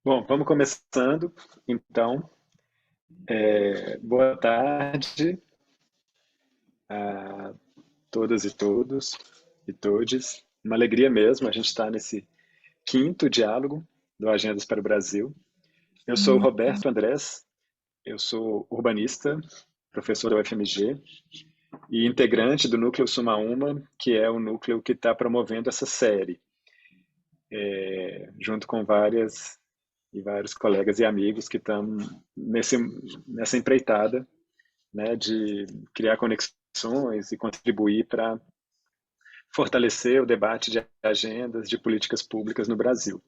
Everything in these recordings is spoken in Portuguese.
Bom, vamos começando. Então, boa tarde a todas e todos e todes. Uma alegria mesmo a gente estar nesse quinto diálogo do Agendas para o Brasil. Eu sou o Hum, Roberto Andrés, eu sou urbanista, professor da UFMG e integrante do Núcleo Suma Uma, que é o núcleo que está promovendo essa série, junto com várias e vários colegas e amigos que estão nessa empreitada, né, de criar conexões e contribuir para fortalecer o debate de agendas de políticas públicas no Brasil.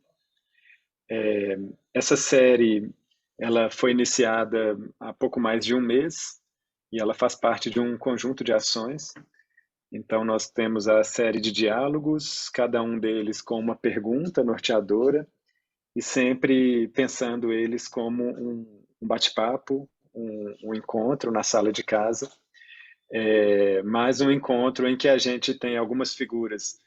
Essa série ela foi iniciada há pouco mais de um mês e ela faz parte de um conjunto de ações. Então, nós temos a série de diálogos, cada um deles com uma pergunta norteadora e sempre pensando eles como um bate-papo, um encontro na sala de casa, mais um encontro em que a gente tem algumas figuras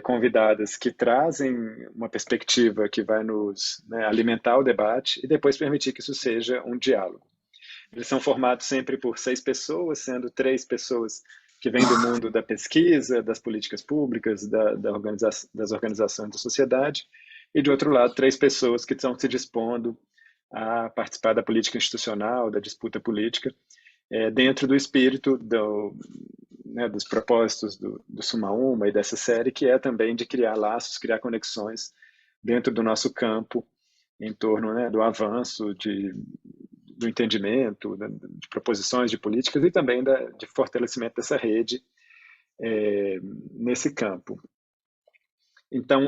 convidadas que trazem uma perspectiva que vai nos, né, alimentar o debate e depois permitir que isso seja um diálogo. Eles são formados sempre por 6 pessoas, sendo 3 pessoas que vêm do mundo da pesquisa, das políticas públicas, das organizações da sociedade, e de outro lado, 3 pessoas que estão se dispondo a participar da política institucional, da disputa política, dentro do espírito né, dos propósitos do Suma Uma e dessa série, que é também de criar laços, criar conexões dentro do nosso campo, em torno, né, do avanço, do entendimento, de proposições de políticas e também de fortalecimento dessa rede é, nesse campo. Então,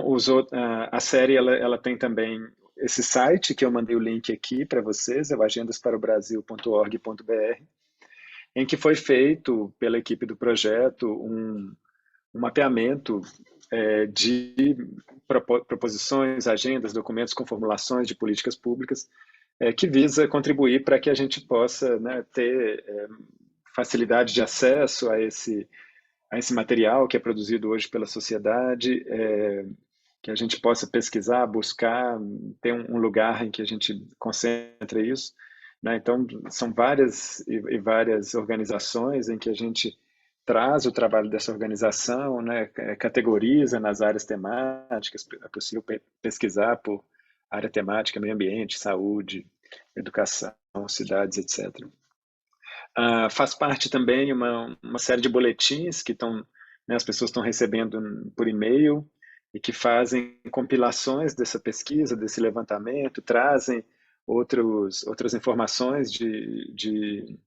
a série ela tem também esse site que eu mandei o link aqui para vocês, é o agendasparaobrasil.org.br, em que foi feito pela equipe do projeto um mapeamento de proposições, agendas, documentos com formulações de políticas públicas que visa contribuir para que a gente possa, né, ter facilidade de acesso a esse material que é produzido hoje pela sociedade, que a gente possa pesquisar, buscar, ter um lugar em que a gente concentre isso. Né? Então, são várias e várias organizações em que a gente traz o trabalho dessa organização, né? Categoriza nas áreas temáticas, é possível pesquisar por área temática, meio ambiente, saúde, educação, cidades, etc. Faz parte também uma série de boletins que estão, né, as pessoas estão recebendo por e-mail e que fazem compilações dessa pesquisa, desse levantamento, trazem outras informações de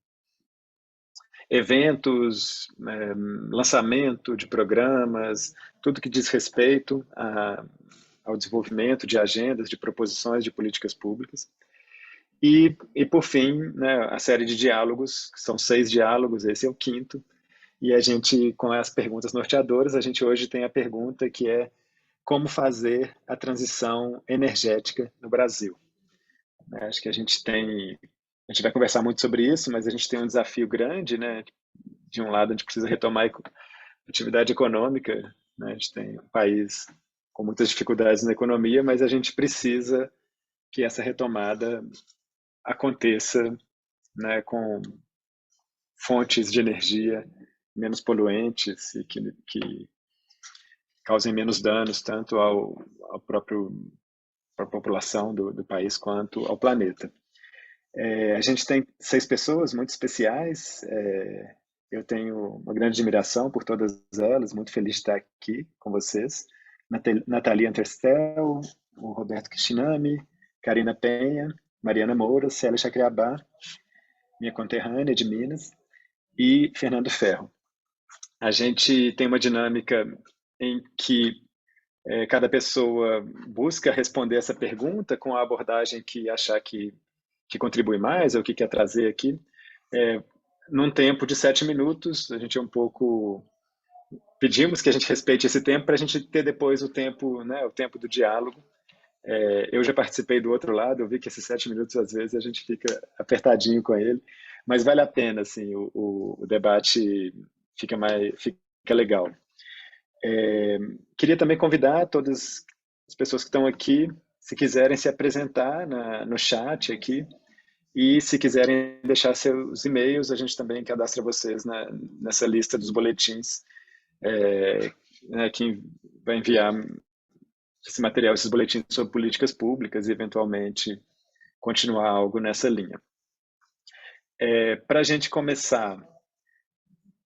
eventos, lançamento de programas, tudo que diz respeito ao desenvolvimento de agendas, de proposições de políticas públicas. E por fim, né, a série de diálogos, que são 6 diálogos, esse é o quinto, e a gente, com as perguntas norteadoras, a gente hoje tem a pergunta que é como fazer a transição energética no Brasil. Né? Acho que a gente vai conversar muito sobre isso, mas a gente tem um desafio grande, né? De um lado, a gente precisa retomar a atividade econômica, né? A gente tem um país com muitas dificuldades na economia, mas a gente precisa que essa retomada aconteça, né, com fontes de energia menos poluentes e que causem menos danos tanto ao próprio à população do país quanto ao planeta. A gente tem 6 pessoas muito especiais. Eu tenho uma grande admiração por todas elas, muito feliz de estar aqui com vocês. Nathalie Anterstel, o Roberto Kishinami, Karina Penha, Mariana Moura, Célia Chacriabá, minha conterrânea de Minas, e Fernando Ferro. A gente tem uma dinâmica em que cada pessoa busca responder essa pergunta com a abordagem que achar que contribui mais, ou que quer trazer aqui. É, Num tempo de 7 minutos, a gente é um pouco pedimos que a gente respeite esse tempo para a gente ter depois o tempo, né, o tempo do diálogo. Eu já participei do outro lado, eu vi que esses 7 minutos às vezes a gente fica apertadinho com ele, mas vale a pena, assim, o debate fica legal. Queria também convidar todas as pessoas que estão aqui, se quiserem se apresentar no chat aqui, e se quiserem deixar seus e-mails, a gente também cadastra vocês nessa lista dos boletins, né, que vai enviar esse material, esses boletins sobre políticas públicas e, eventualmente, continuar algo nessa linha. Para a gente começar,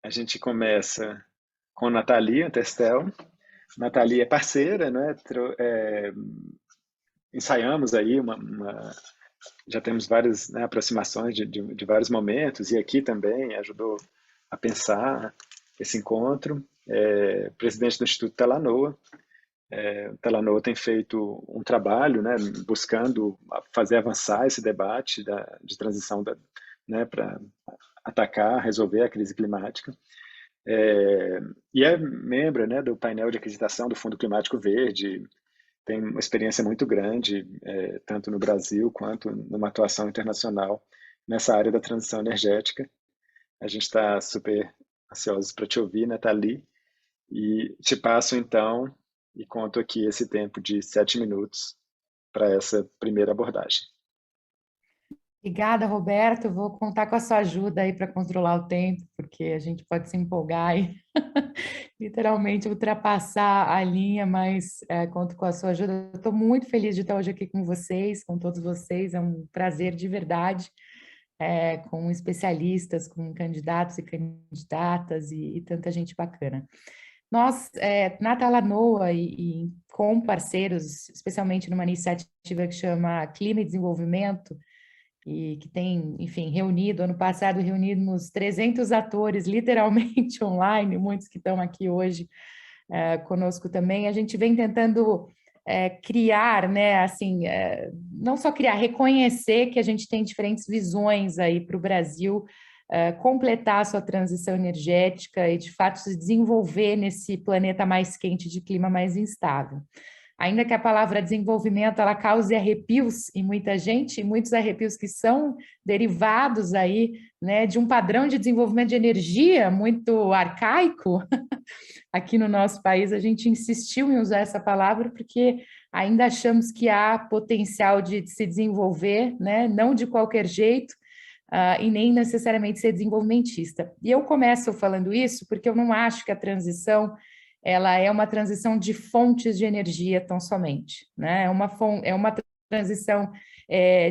a gente começa com Nathalie Testel. Nathalie é parceira, né? Ensaiamos aí já temos várias, né, aproximações de vários momentos, e aqui também ajudou a pensar esse encontro. Presidente do Instituto Talanoa. O Talanoa tem feito um trabalho, né, buscando fazer avançar esse debate de transição, né, para atacar, resolver a crise climática. E é membro, né, do painel de aquisitação do Fundo Climático Verde, tem uma experiência muito grande, tanto no Brasil quanto numa atuação internacional nessa área da transição energética. A gente está super ansiosos para te ouvir, Nathalie, e te passo então e conto aqui esse tempo de 7 minutos para essa primeira abordagem. Obrigada, Roberto. Vou contar com a sua ajuda aí para controlar o tempo, porque a gente pode se empolgar e literalmente ultrapassar a linha, mas conto com a sua ajuda. Estou muito feliz de estar hoje aqui com vocês, com todos vocês. É um prazer de verdade, com especialistas, com candidatos e candidatas e tanta gente bacana. Nós, na Talanoa e com parceiros, especialmente numa iniciativa que chama Clima e Desenvolvimento, e que tem, enfim, ano passado reunimos 300 atores, literalmente online, muitos que estão aqui hoje conosco também. A gente vem tentando criar, né, assim, não só criar, reconhecer que a gente tem diferentes visões aí para o Brasil completar a sua transição energética e, de fato, se desenvolver nesse planeta mais quente, de clima mais instável. Ainda que a palavra desenvolvimento ela cause arrepios em muita gente, e muitos arrepios que são derivados aí, né, de um padrão de desenvolvimento de energia muito arcaico, aqui no nosso país a gente insistiu em usar essa palavra porque ainda achamos que há potencial de se desenvolver, né, não de qualquer jeito, e nem necessariamente ser desenvolvimentista. E eu começo falando isso porque eu não acho que a transição ela é uma transição de fontes de energia tão somente, né? É uma transição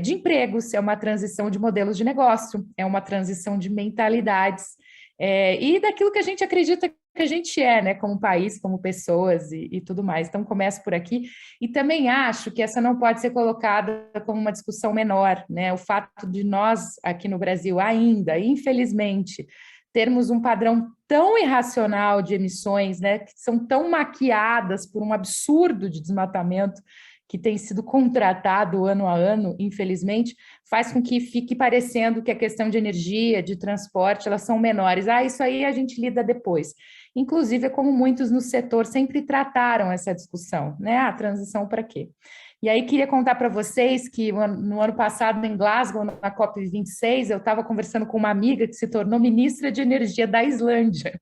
de empregos, é uma transição de modelos de negócio, é uma transição de mentalidades e daquilo que a gente acredita que a gente né? Como país, como pessoas e tudo mais. Então, começo por aqui. E também acho que essa não pode ser colocada como uma discussão menor, né? O fato de nós, aqui no Brasil, ainda, infelizmente, termos um padrão tão irracional de emissões, né, que são tão maquiadas por um absurdo de desmatamento que tem sido contratado ano a ano, infelizmente, faz com que fique parecendo que a questão de energia, de transporte, elas são menores. Isso aí a gente lida depois. Inclusive, é como muitos no setor sempre trataram essa discussão, né? A transição para quê? E aí queria contar para vocês que no ano passado, em Glasgow, na COP26, eu estava conversando com uma amiga que se tornou ministra de energia da Islândia.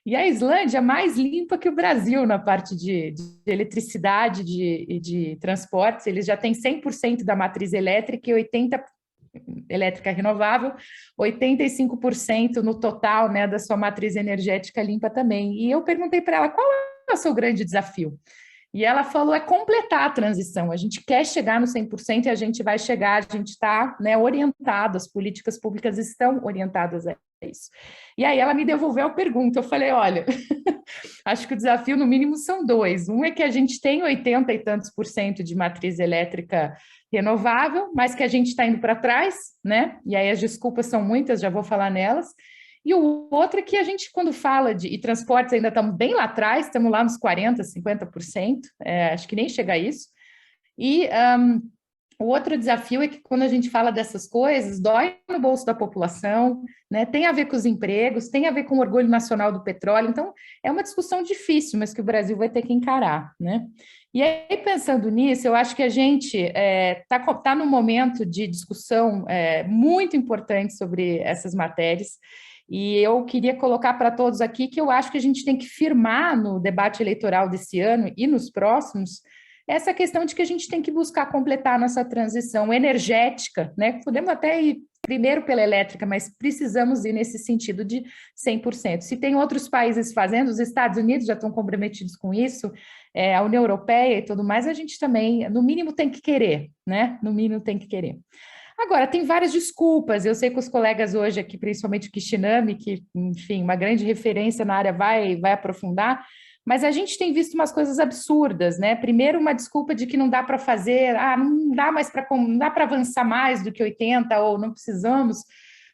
E a Islândia é mais limpa que o Brasil na parte de eletricidade e de transportes. Eles já têm 100% da matriz elétrica e 80% elétrica renovável, 85% no total, né, da sua matriz energética limpa também. E eu perguntei para ela, qual é o seu grande desafio? E ela falou, completar a transição, a gente quer chegar no 100% e a gente vai chegar, a gente está, né, orientado, as políticas públicas estão orientadas a isso. E aí ela me devolveu a pergunta, eu falei, olha, acho que o desafio no mínimo são dois, um é que a gente tem 80 e tantos por cento de matriz elétrica renovável, mas que a gente está indo para trás, né, e aí as desculpas são muitas, já vou falar nelas. E o outro é que a gente, quando fala de transportes, ainda estamos bem lá atrás, estamos lá nos 40%, 50%, acho que nem chega a isso. E o outro desafio é que quando a gente fala dessas coisas, dói no bolso da população, né? Tem a ver com os empregos, tem a ver com o orgulho nacional do petróleo, então é uma discussão difícil, mas que o Brasil vai ter que encarar, né? E aí, pensando nisso, eu acho que a gente está num momento de discussão muito importante sobre essas matérias, e eu queria colocar para todos aqui que eu acho que a gente tem que firmar no debate eleitoral desse ano e nos próximos essa questão de que a gente tem que buscar completar a nossa transição energética, né? Podemos até ir primeiro pela elétrica, mas precisamos ir nesse sentido de 100%. Se tem outros países fazendo, os Estados Unidos já estão comprometidos com isso, a União Europeia e tudo mais, a gente também, no mínimo, tem que querer, né? No mínimo, tem que querer. Agora, tem várias desculpas. Eu sei que os colegas hoje aqui, principalmente o Kishinami, que, enfim, uma grande referência na área, vai aprofundar, mas a gente tem visto umas coisas absurdas, né? Primeiro, uma desculpa de que não dá para fazer, não dá mais para, não dá para avançar mais do que 80 ou não precisamos,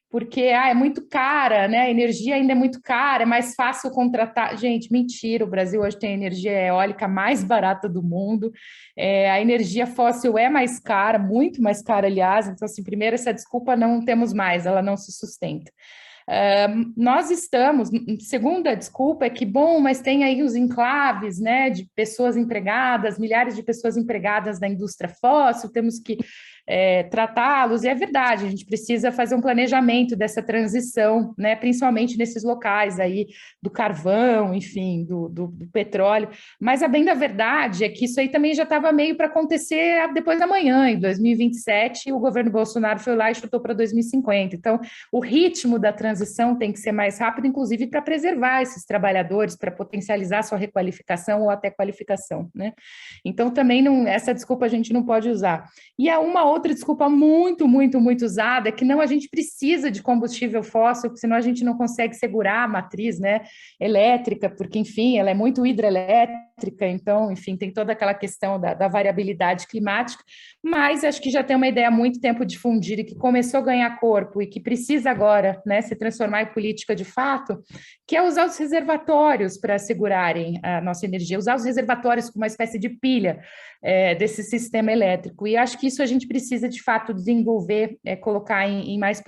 porque é muito cara, né? A energia ainda é muito cara, é mais fácil contratar. Gente, mentira, o Brasil hoje tem a energia eólica mais barata do mundo, a energia fóssil é mais cara, muito mais cara, aliás, então, assim, primeiro, essa desculpa não temos mais, ela não se sustenta. Nós estamos, segunda desculpa é que, bom, mas tem aí os enclaves, né, de pessoas empregadas, milhares de pessoas empregadas na indústria fóssil, temos que tratá-los, e é verdade, a gente precisa fazer um planejamento dessa transição, né, principalmente nesses locais aí do carvão, enfim, do petróleo, mas a bem da verdade é que isso aí também já estava meio para acontecer depois da manhã, em 2027, o governo Bolsonaro foi lá e chutou para 2050, então o ritmo da transição tem que ser mais rápido, inclusive para preservar esses trabalhadores, para potencializar sua requalificação ou até qualificação, né? Então também não, essa desculpa a gente não pode usar. E há uma outra desculpa muito, muito, muito usada, é que não, a gente precisa de combustível fóssil, porque senão a gente não consegue segurar a matriz, né, elétrica, porque, enfim, ela é muito hidrelétrica, então, enfim, tem toda aquela questão da variabilidade climática, mas acho que já tem uma ideia há muito tempo difundida e que começou a ganhar corpo e que precisa agora, né, se transformar em política de fato, que é usar os reservatórios para segurarem a nossa energia, usar os reservatórios como uma espécie de pilha desse sistema elétrico. E acho que isso a gente precisa, de fato, desenvolver, colocar em mais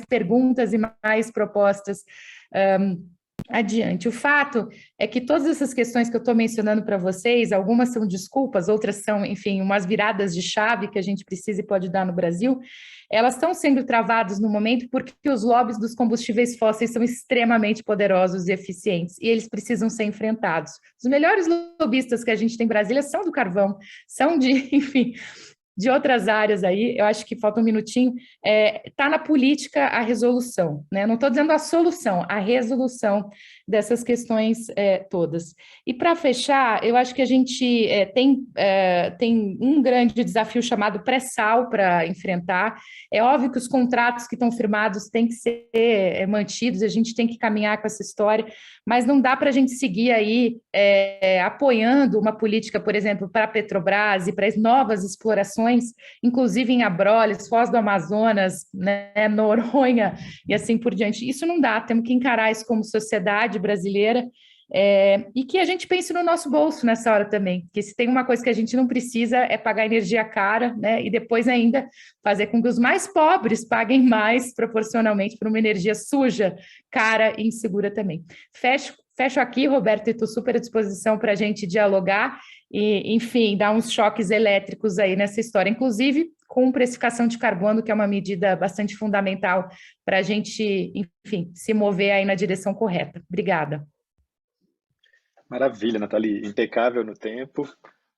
perguntas e mais propostas adiante. O fato é que todas essas questões que eu estou mencionando para vocês, algumas são desculpas, outras são, enfim, umas viradas de chave que a gente precisa e pode dar no Brasil, elas estão sendo travadas no momento porque os lobbies dos combustíveis fósseis são extremamente poderosos e eficientes, e eles precisam ser enfrentados. Os melhores lobistas que a gente tem em Brasília são do carvão, são de, enfim, de outras áreas aí, eu acho que falta um minutinho, está na política a resolução, né? Não estou dizendo a solução, a resolução dessas questões todas. E para fechar, eu acho que a gente tem um grande desafio chamado pré-sal para enfrentar. É óbvio que os contratos que estão firmados têm que ser mantidos, a gente tem que caminhar com essa história, mas não dá para a gente seguir aí apoiando uma política, por exemplo, para a Petrobras e para as novas explorações, inclusive em Abrolhos, Foz do Amazonas, né, Noronha e assim por diante. Isso não dá, temos que encarar isso como sociedade brasileira e que a gente pense no nosso bolso nessa hora também, porque se tem uma coisa que a gente não precisa é pagar energia cara, né, e depois ainda fazer com que os mais pobres paguem mais proporcionalmente por uma energia suja, cara e insegura também. Fecho aqui, Roberto, e estou super à disposição para a gente dialogar e, enfim, dar uns choques elétricos aí nessa história, inclusive com precificação de carbono, que é uma medida bastante fundamental para a gente, enfim, se mover aí na direção correta. Obrigada. Maravilha, Nathalie, impecável no tempo.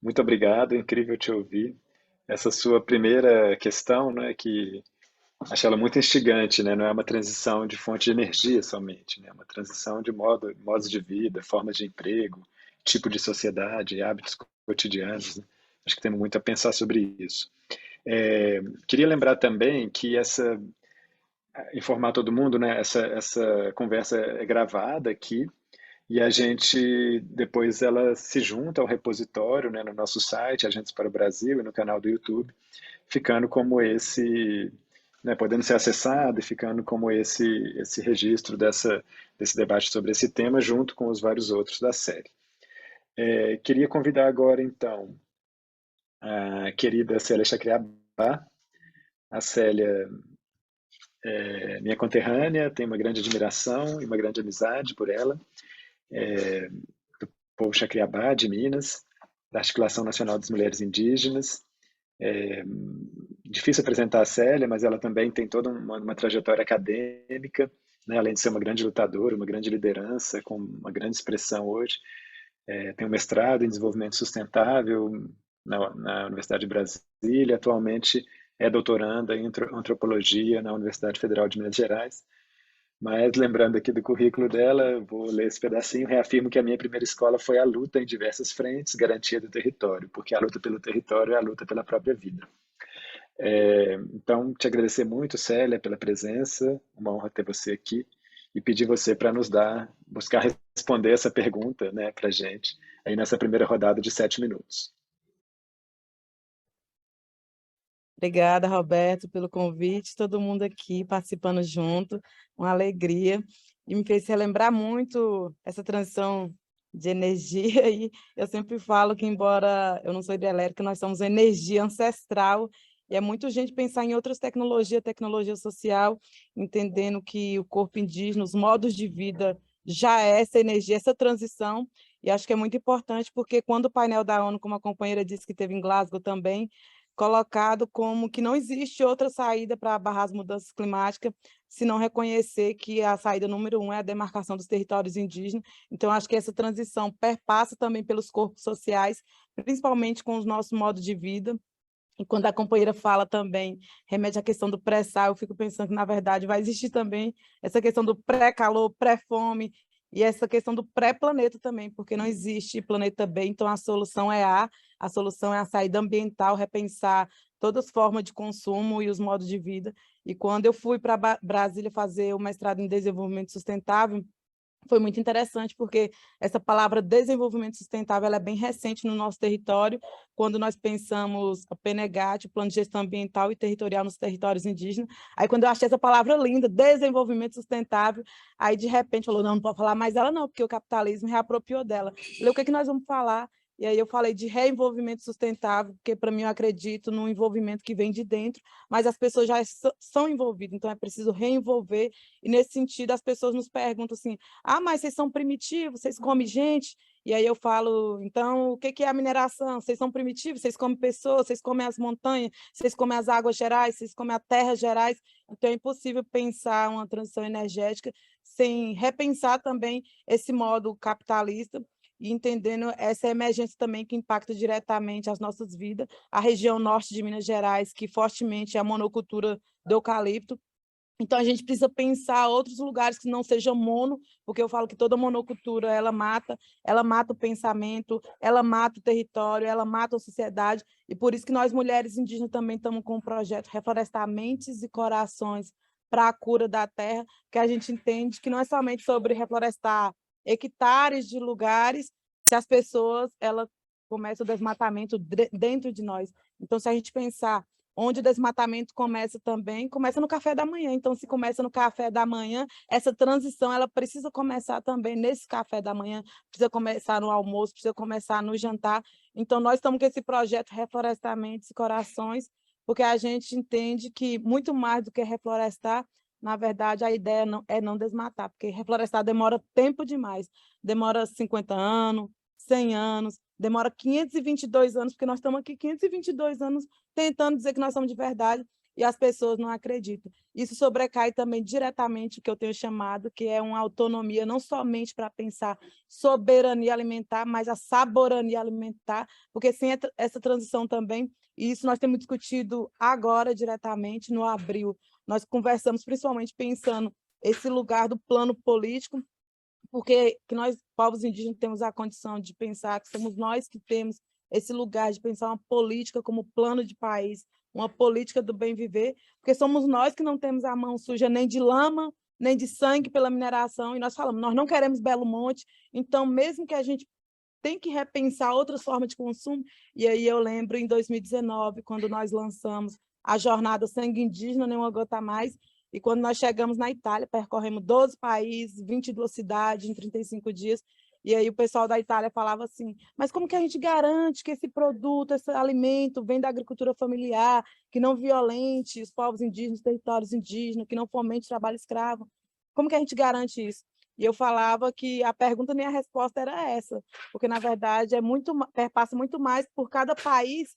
Muito obrigado, incrível te ouvir. Essa sua primeira questão, né, que acho ela muito instigante, né? Não é uma transição de fonte de energia somente, né? É uma transição de modos de vida, formas de emprego, tipo de sociedade, hábitos cotidianos, né? Acho que temos muito a pensar sobre isso. Queria lembrar também que informar todo mundo, né? Essa conversa é gravada aqui e a gente depois ela se junta ao repositório, né? No nosso site, Agentes para o Brasil, e no canal do YouTube, ficando como esse, né, podendo ser acessado e ficando como esse registro desse debate sobre esse tema, junto com os vários outros da série. Queria convidar agora, então, a querida Célia Chacriabá. A Célia é minha conterrânea, tenho uma grande admiração e uma grande amizade por ela, do povo Chacriabá, de Minas, da Articulação Nacional das Mulheres Indígenas. Difícil apresentar a Célia, mas ela também tem toda uma trajetória acadêmica, né? Além de ser uma grande lutadora, uma grande liderança, com uma grande expressão hoje. Tem um mestrado em desenvolvimento sustentável, na Universidade de Brasília, atualmente é doutoranda em antropologia na Universidade Federal de Minas Gerais. Mas lembrando aqui do currículo dela, vou ler esse pedacinho, reafirmo que a minha primeira escola foi a luta em diversas frentes, garantia do território, porque a luta pelo território é a luta pela própria vida. Então, te agradecer muito, Célia, pela presença, uma honra ter você aqui, e pedir você para buscar responder essa pergunta, né, para a gente, aí nessa primeira rodada de 7 minutos. Obrigada, Roberto, pelo convite, todo mundo aqui participando junto, uma alegria, e me fez relembrar muito essa transição de energia, e eu sempre falo que, embora eu não sou hidrelétrica, nós somos energia ancestral, e é muito gente pensar em outras tecnologias, tecnologia social, entendendo que o corpo indígena, os modos de vida, já é essa energia, essa transição, e acho que é muito importante, porque quando o painel da ONU, como a companheira disse que teve em Glasgow também, colocado como que não existe outra saída para barrar as mudanças climáticas, se não reconhecer que a saída número 1 é a demarcação dos territórios indígenas. Então, acho que essa transição perpassa também pelos corpos sociais, principalmente com os nossos modos de vida. E quando a companheira fala também, remete à questão do pré-sal, eu fico pensando que, na verdade, vai existir também essa questão do pré-calor, pré-fome, e essa questão do pré-planeta também, porque não existe planeta B, então a solução é a solução é a saída ambiental, repensar todas as formas de consumo e os modos de vida. E quando eu fui para Brasília fazer o mestrado em desenvolvimento sustentável, foi muito interessante, porque essa palavra desenvolvimento sustentável ela é bem recente no nosso território, quando nós pensamos o PNGAT, o Plano de Gestão Ambiental e Territorial nos territórios indígenas. Aí, quando eu achei essa palavra linda, desenvolvimento sustentável, aí, de repente, falou, não pode falar mais ela não, porque o capitalismo reapropriou dela. Eu falei, o que nós vamos falar? E aí eu falei de reenvolvimento sustentável, porque, para mim, eu acredito no envolvimento que vem de dentro, mas as pessoas já são envolvidas, então é preciso reenvolver, e, nesse sentido, as pessoas nos perguntam assim, mas vocês são primitivos, vocês comem gente? E aí eu falo, então, o que é a mineração? Vocês são primitivos, vocês comem pessoas, vocês comem as montanhas, vocês comem as águas gerais, vocês comem as terras gerais. Então, é impossível pensar uma transição energética sem repensar também esse modo capitalista e entendendo essa emergência também que impacta diretamente as nossas vidas. A região norte de Minas Gerais, que fortemente é a monocultura do eucalipto, então, a gente precisa pensar outros lugares que não sejam mono, porque eu falo que toda monocultura, ela mata o pensamento, ela mata o território, ela mata a sociedade, e por isso que nós, mulheres indígenas, também estamos com o projeto Reflorestar Mentes e Corações para a Cura da Terra, que a gente entende que não é somente sobre reflorestar hectares de lugares, se as pessoas começam o desmatamento dentro de nós. Então, se a gente pensar onde o desmatamento começa também, começa no café da manhã. Então, se começa no café da manhã, essa transição ela precisa começar também nesse café da manhã, precisa começar no almoço, precisa começar no jantar. Então, nós estamos com esse projeto Reflorestamentos e Corações, porque a gente entende que, muito mais do que reflorestar, na verdade, a ideia é não desmatar, porque reflorestar demora tempo demais, demora 50 anos, 100 anos, demora 522 anos, porque nós estamos aqui 522 anos tentando dizer que nós somos de verdade e as pessoas não acreditam. Isso sobrecai também diretamente o que eu tenho chamado, que é uma autonomia, não somente para pensar soberania alimentar, mas a saborania alimentar, porque sem essa transição também, e isso nós temos discutido agora diretamente no Abril, nós conversamos principalmente pensando esse lugar do plano político, porque que nós, povos indígenas, temos a condição de pensar que somos nós que temos esse lugar de pensar uma política como plano de país, uma política do bem viver, porque somos nós que não temos a mão suja nem de lama, nem de sangue pela mineração, e nós falamos, nós não queremos Belo Monte, então mesmo que a gente tem que repensar outras formas de consumo, e aí eu lembro em 2019, quando nós lançamos a jornada Sangue Indígena, Nem Uma Gota a Mais, e quando nós chegamos na Itália, percorremos 12 países, 22 cidades em 35 dias, e aí o pessoal da Itália falava assim, mas como que a gente garante que esse produto, esse alimento vem da agricultura familiar, que não violente os povos indígenas, os territórios indígenas, que não fomente o trabalho escravo? Como que a gente garante isso? E eu falava que a pergunta nem a resposta era essa, porque, na verdade, perpassa muito mais por cada país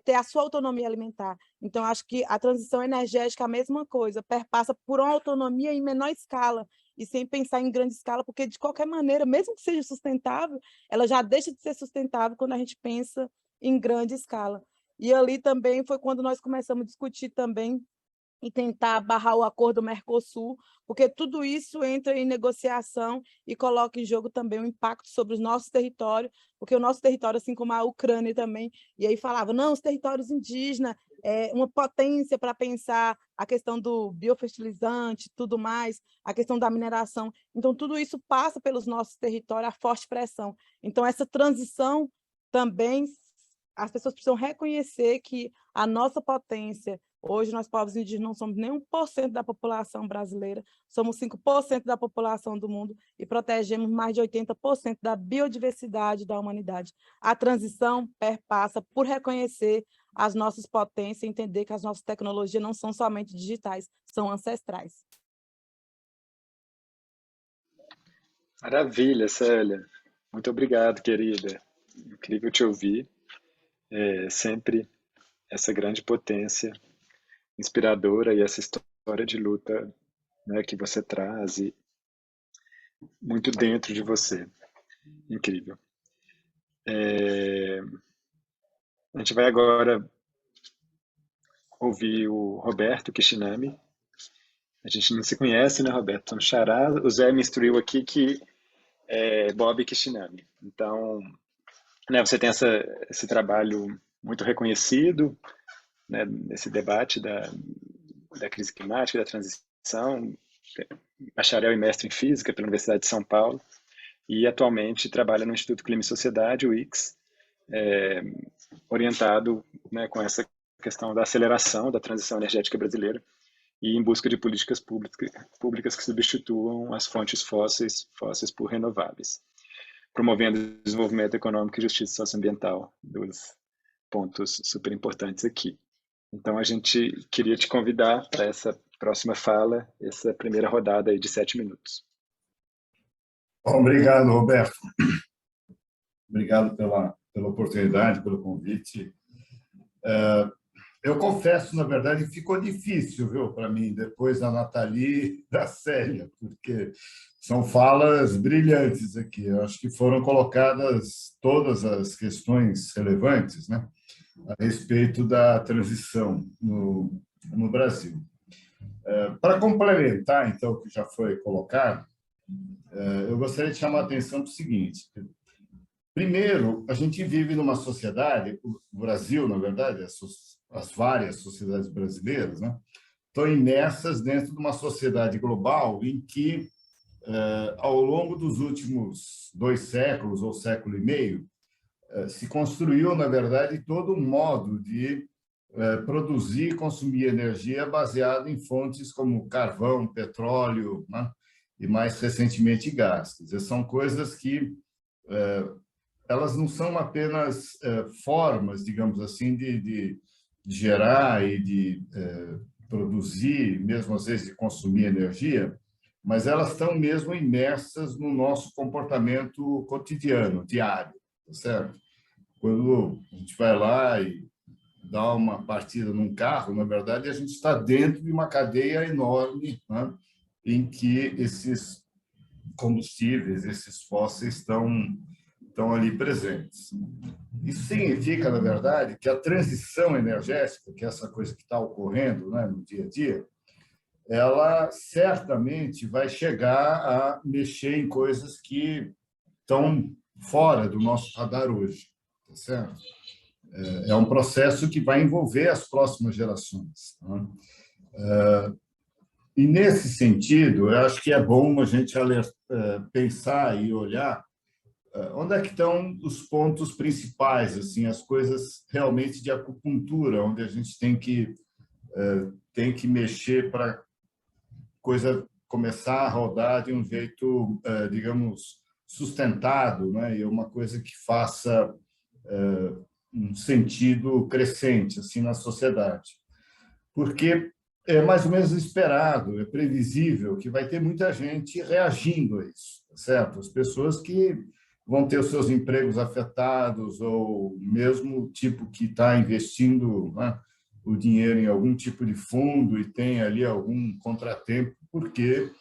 ter a sua autonomia alimentar. Então, acho que a transição energética é a mesma coisa, perpassa por uma autonomia em menor escala, e sem pensar em grande escala, porque, de qualquer maneira, mesmo que seja sustentável, ela já deixa de ser sustentável quando a gente pensa em grande escala. E ali também foi quando nós começamos a discutir também e tentar barrar o acordo Mercosul, porque tudo isso entra em negociação e coloca em jogo também o impacto sobre os nossos territórios, porque o nosso território, assim como a Ucrânia também, e aí falava, não, os territórios indígenas, uma potência para pensar a questão do biofertilizante, tudo mais, a questão da mineração. Então, tudo isso passa pelos nossos territórios, a forte pressão. Então, essa transição também, as pessoas precisam reconhecer que a nossa potência, hoje nós, povos indígenas, não somos nem 1% da população brasileira, somos 5% da população do mundo e protegemos mais de 80% da biodiversidade da humanidade. A transição perpassa por reconhecer as nossas potências e entender que as nossas tecnologias não são somente digitais, são ancestrais. Maravilha, Célia. Muito obrigado, querida. Incrível te ouvir. Sempre essa grande potência inspiradora e essa história de luta, né, que você traz e muito dentro de você. Incrível. A gente vai agora ouvir o Roberto Kishinami. A gente não se conhece, né, Roberto? Somos xará. O Zé me instruiu aqui que é Bob Kishinami. Então, né, você tem esse trabalho muito reconhecido, né, nesse debate da crise climática, da transição, bacharel e mestre em física pela Universidade de São Paulo, e atualmente trabalha no Instituto Clima e Sociedade, o ICS, orientado, né, com essa questão da aceleração da transição energética brasileira e em busca de políticas públicas que substituam as fontes fósseis por renováveis, promovendo desenvolvimento econômico e justiça socioambiental, dos pontos super importantes aqui. Então, a gente queria te convidar para essa próxima fala, essa primeira rodada aí de 7 minutos. Obrigado, Roberto. Obrigado pela oportunidade, pelo convite. Eu confesso, na verdade, que ficou difícil, viu, para mim, depois da Nathalie e da Célia, porque são falas brilhantes aqui. Eu acho que foram colocadas todas as questões relevantes, né, a respeito da transição no Brasil. Para complementar, então, o que já foi colocado, eu gostaria de chamar a atenção para o seguinte. Primeiro, a gente vive numa sociedade, o Brasil, na verdade, as várias sociedades brasileiras, né, estão imersas dentro de uma sociedade global em que, ao longo dos últimos 2 séculos ou século e meio, se construiu, na verdade, todo um modo de produzir e consumir energia baseado em fontes como carvão, petróleo, né, e, mais recentemente, gás. Quer dizer, são coisas que elas não são apenas formas, digamos assim, de gerar e de produzir, mesmo às vezes de consumir energia, mas elas estão mesmo imersas no nosso comportamento cotidiano, diário, tá certo? Quando a gente vai lá e dá uma partida num carro, na verdade, a gente está dentro de uma cadeia enorme, né, em que esses combustíveis, esses fósseis estão ali presentes. Isso significa, na verdade, que a transição energética, que é essa coisa que está ocorrendo, né, no dia a dia, ela certamente vai chegar a mexer em coisas que estão fora do nosso radar hoje, tá certo? É um processo que vai envolver as próximas gerações, né? E, nesse sentido, eu acho que é bom a gente pensar e olhar onde é que estão os pontos principais, assim, as coisas realmente de acupuntura, onde a gente tem que mexer para a coisa começar a rodar de um jeito, digamos, sustentado, né? E uma coisa que faça um sentido crescente assim na sociedade. Porque é mais ou menos esperado, é previsível que vai ter muita gente reagindo a isso, certo? As pessoas que vão ter os seus empregos afetados ou mesmo tipo que está investindo, né, o dinheiro em algum tipo de fundo e tem ali algum contratempo porque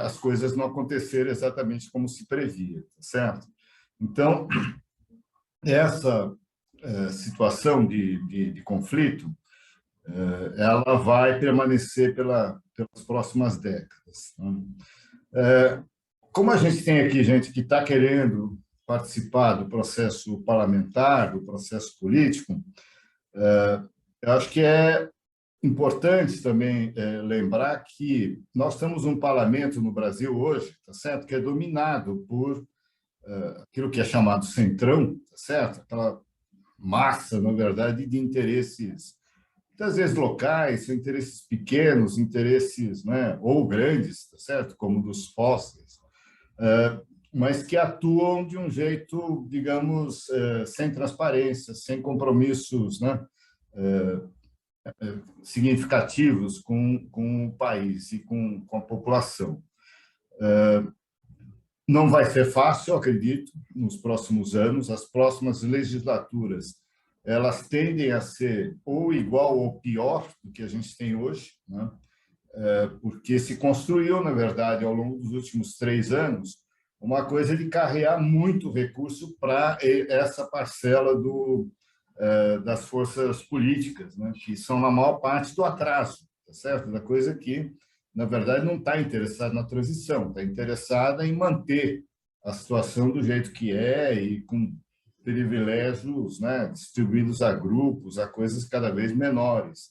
as coisas não aconteceram exatamente como se previa, certo? Então, essa situação de conflito, ela vai permanecer pelas próximas décadas. Como a gente tem aqui gente que está querendo participar do processo parlamentar, do processo político, eu acho que é importante também lembrar que nós temos um parlamento no Brasil hoje, tá certo, que é dominado por aquilo que é chamado centrão, tá certo, aquela massa, na verdade, de interesses, muitas vezes locais, são interesses pequenos, interesses, né, ou grandes, tá certo, como dos fósseis, mas que atuam de um jeito, digamos, sem transparência, sem compromissos, né, significativos com o país e com a população. Não vai ser fácil, eu acredito, nos próximos anos. As próximas legislaturas, elas tendem a ser ou igual ou pior do que a gente tem hoje, né? Porque se construiu, na verdade, ao longo dos últimos 3 anos, uma coisa de carregar muito recurso para essa parcela das forças políticas, né? Que são, na maior parte, do atraso, tá certo? Da coisa que, na verdade, não está interessada na transição, está interessada em manter a situação do jeito que é e com privilégios, né, distribuídos a grupos, a coisas cada vez menores.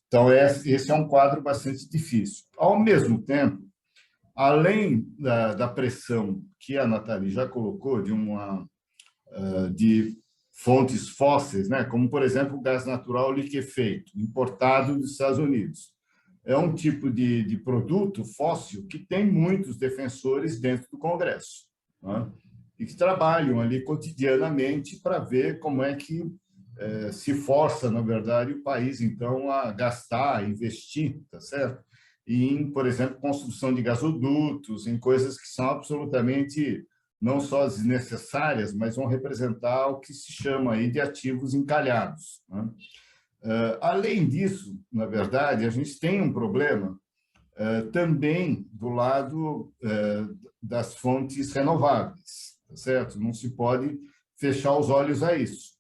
Então, esse é um quadro bastante difícil. Ao mesmo tempo, além da pressão que a Nathalie já colocou de fontes fósseis, né, como, por exemplo, o gás natural liquefeito, importado dos Estados Unidos. É um tipo de produto fóssil que tem muitos defensores dentro do Congresso, né, e que trabalham ali cotidianamente para ver como é que se força, na verdade, o país, então, a gastar, a investir, tá certo? Em, por exemplo, construção de gasodutos, em coisas que são absolutamente não só desnecessárias, mas vão representar o que se chama aí de ativos encalhados, né? Além disso, na verdade, a gente tem um problema também do lado das fontes renováveis, tá certo? Não se pode fechar os olhos a isso.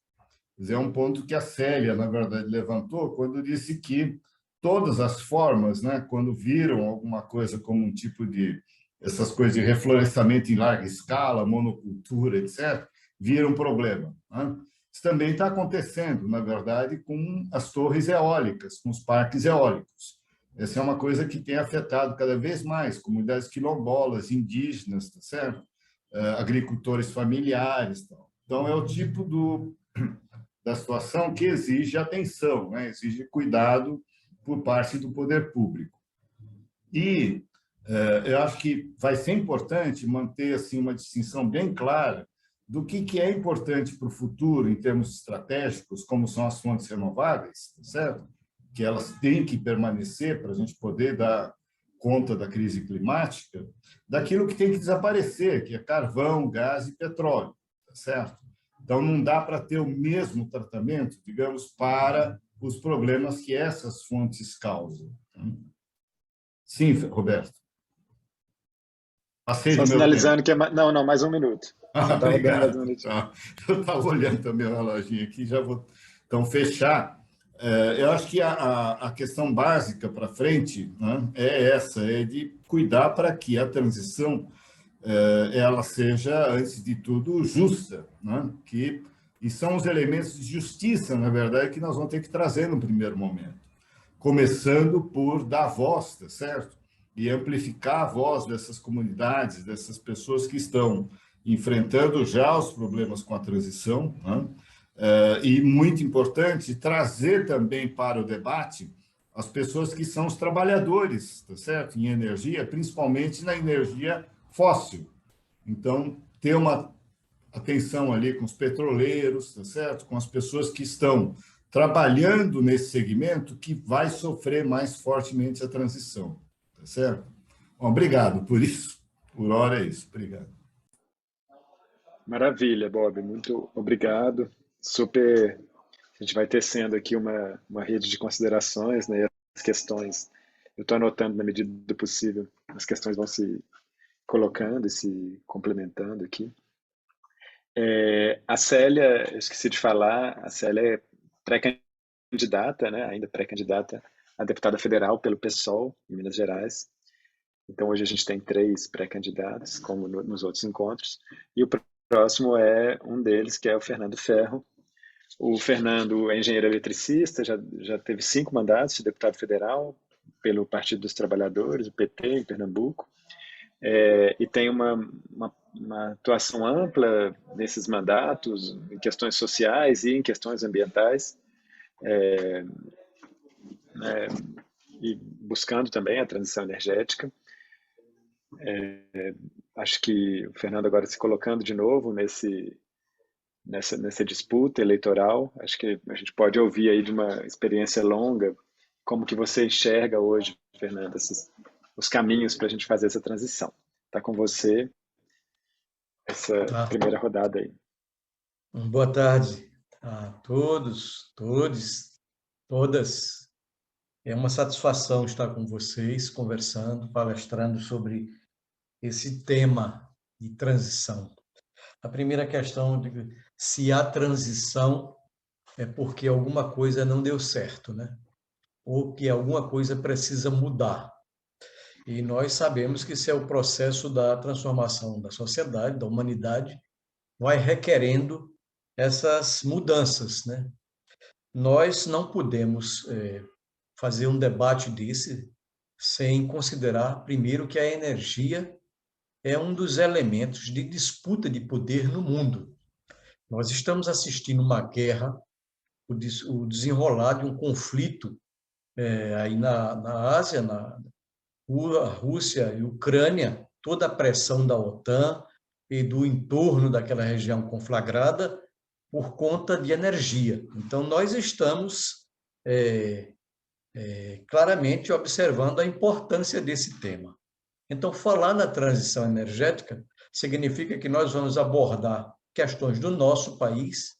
É um ponto que a Célia, na verdade, levantou quando disse que todas as formas, né, quando viram alguma coisa como um tipo de essas coisas de reflorestamento em larga escala, monocultura, etc., viram problema, né? Isso também está acontecendo, na verdade, com as torres eólicas, com os parques eólicos. Essa é uma coisa que tem afetado cada vez mais comunidades quilombolas, indígenas, tá certo? Agricultores familiares. Tal. Então, é o tipo da situação que exige atenção, né? Exige cuidado por parte do poder público. E eu acho que vai ser importante manter assim uma distinção bem clara do que é importante para o futuro em termos estratégicos, como são as fontes renováveis, certo? Que elas têm que permanecer para a gente poder dar conta da crise climática, daquilo que tem que desaparecer, que é carvão, gás e petróleo, certo? Então, não dá para ter o mesmo tratamento, digamos, para os problemas que essas fontes causam. Sim, Roberto. Passei Só do meu tempo. sinalizando que é... Não, mais 1 minuto. Só estava dando mais 1 minuto. Eu estava olhando também o reloginho aqui, já vou então fechar. Eu acho que a questão básica para frente, né, é essa, é de cuidar para que a transição ela seja, antes de tudo, justa, né? E são os elementos de justiça, na verdade, que nós vamos ter que trazer no primeiro momento. Começando por dar voz, tá certo? E amplificar a voz dessas comunidades, dessas pessoas que estão enfrentando já os problemas com a transição, né? E, muito importante, trazer também para o debate as pessoas que são os trabalhadores, tá certo? Em energia, principalmente na energia fóssil. Então, ter uma atenção ali com os petroleiros, tá certo? Com as pessoas que estão trabalhando nesse segmento que vai sofrer mais fortemente a transição, tá certo? Bom, obrigado por isso. Por hora é isso. Obrigado. Maravilha, Bob. Muito obrigado. Super. A gente vai tecendo aqui uma rede de considerações, né? As questões, eu estou anotando na medida do possível, as questões vão se colocando e se complementando aqui. A Célia, eu esqueci de falar, a Célia é pré-candidata, né, ainda pré-candidata a deputada federal pelo PSOL, em Minas Gerais. Então, hoje a gente tem 3 pré-candidatos, como nos outros encontros, e o próximo é um deles, que é o Fernando Ferro. O Fernando é engenheiro eletricista, já teve 5 mandatos de deputado federal pelo Partido dos Trabalhadores, o PT, em Pernambuco, e tem uma atuação ampla nesses mandatos, em questões sociais e em questões ambientais, e buscando também a transição energética. Acho que o Fernando agora se colocando de novo nessa disputa eleitoral, acho que a gente pode ouvir aí de uma experiência longa, como que você enxerga hoje, Fernando, os caminhos para a gente fazer essa transição. Está com você essa primeira rodada aí. Boa tarde a todos, todas. É uma satisfação estar com vocês, conversando, palestrando sobre esse tema de transição. A primeira questão de se há transição é porque alguma coisa não deu certo, né? Ou que alguma coisa precisa mudar. E nós sabemos que esse é o processo da transformação da sociedade, da humanidade, vai requerendo essas mudanças, né? Nós não podemos fazer um debate desse sem considerar, primeiro, que a energia é um dos elementos de disputa de poder no mundo. Nós estamos assistindo uma guerra, o desenrolar de um conflito aí na Ásia, na Rússia e Ucrânia, toda a pressão da OTAN e do entorno daquela região conflagrada por conta de energia. Então, nós estamos claramente observando a importância desse tema. Então, falar na transição energética significa que nós vamos abordar questões do nosso país,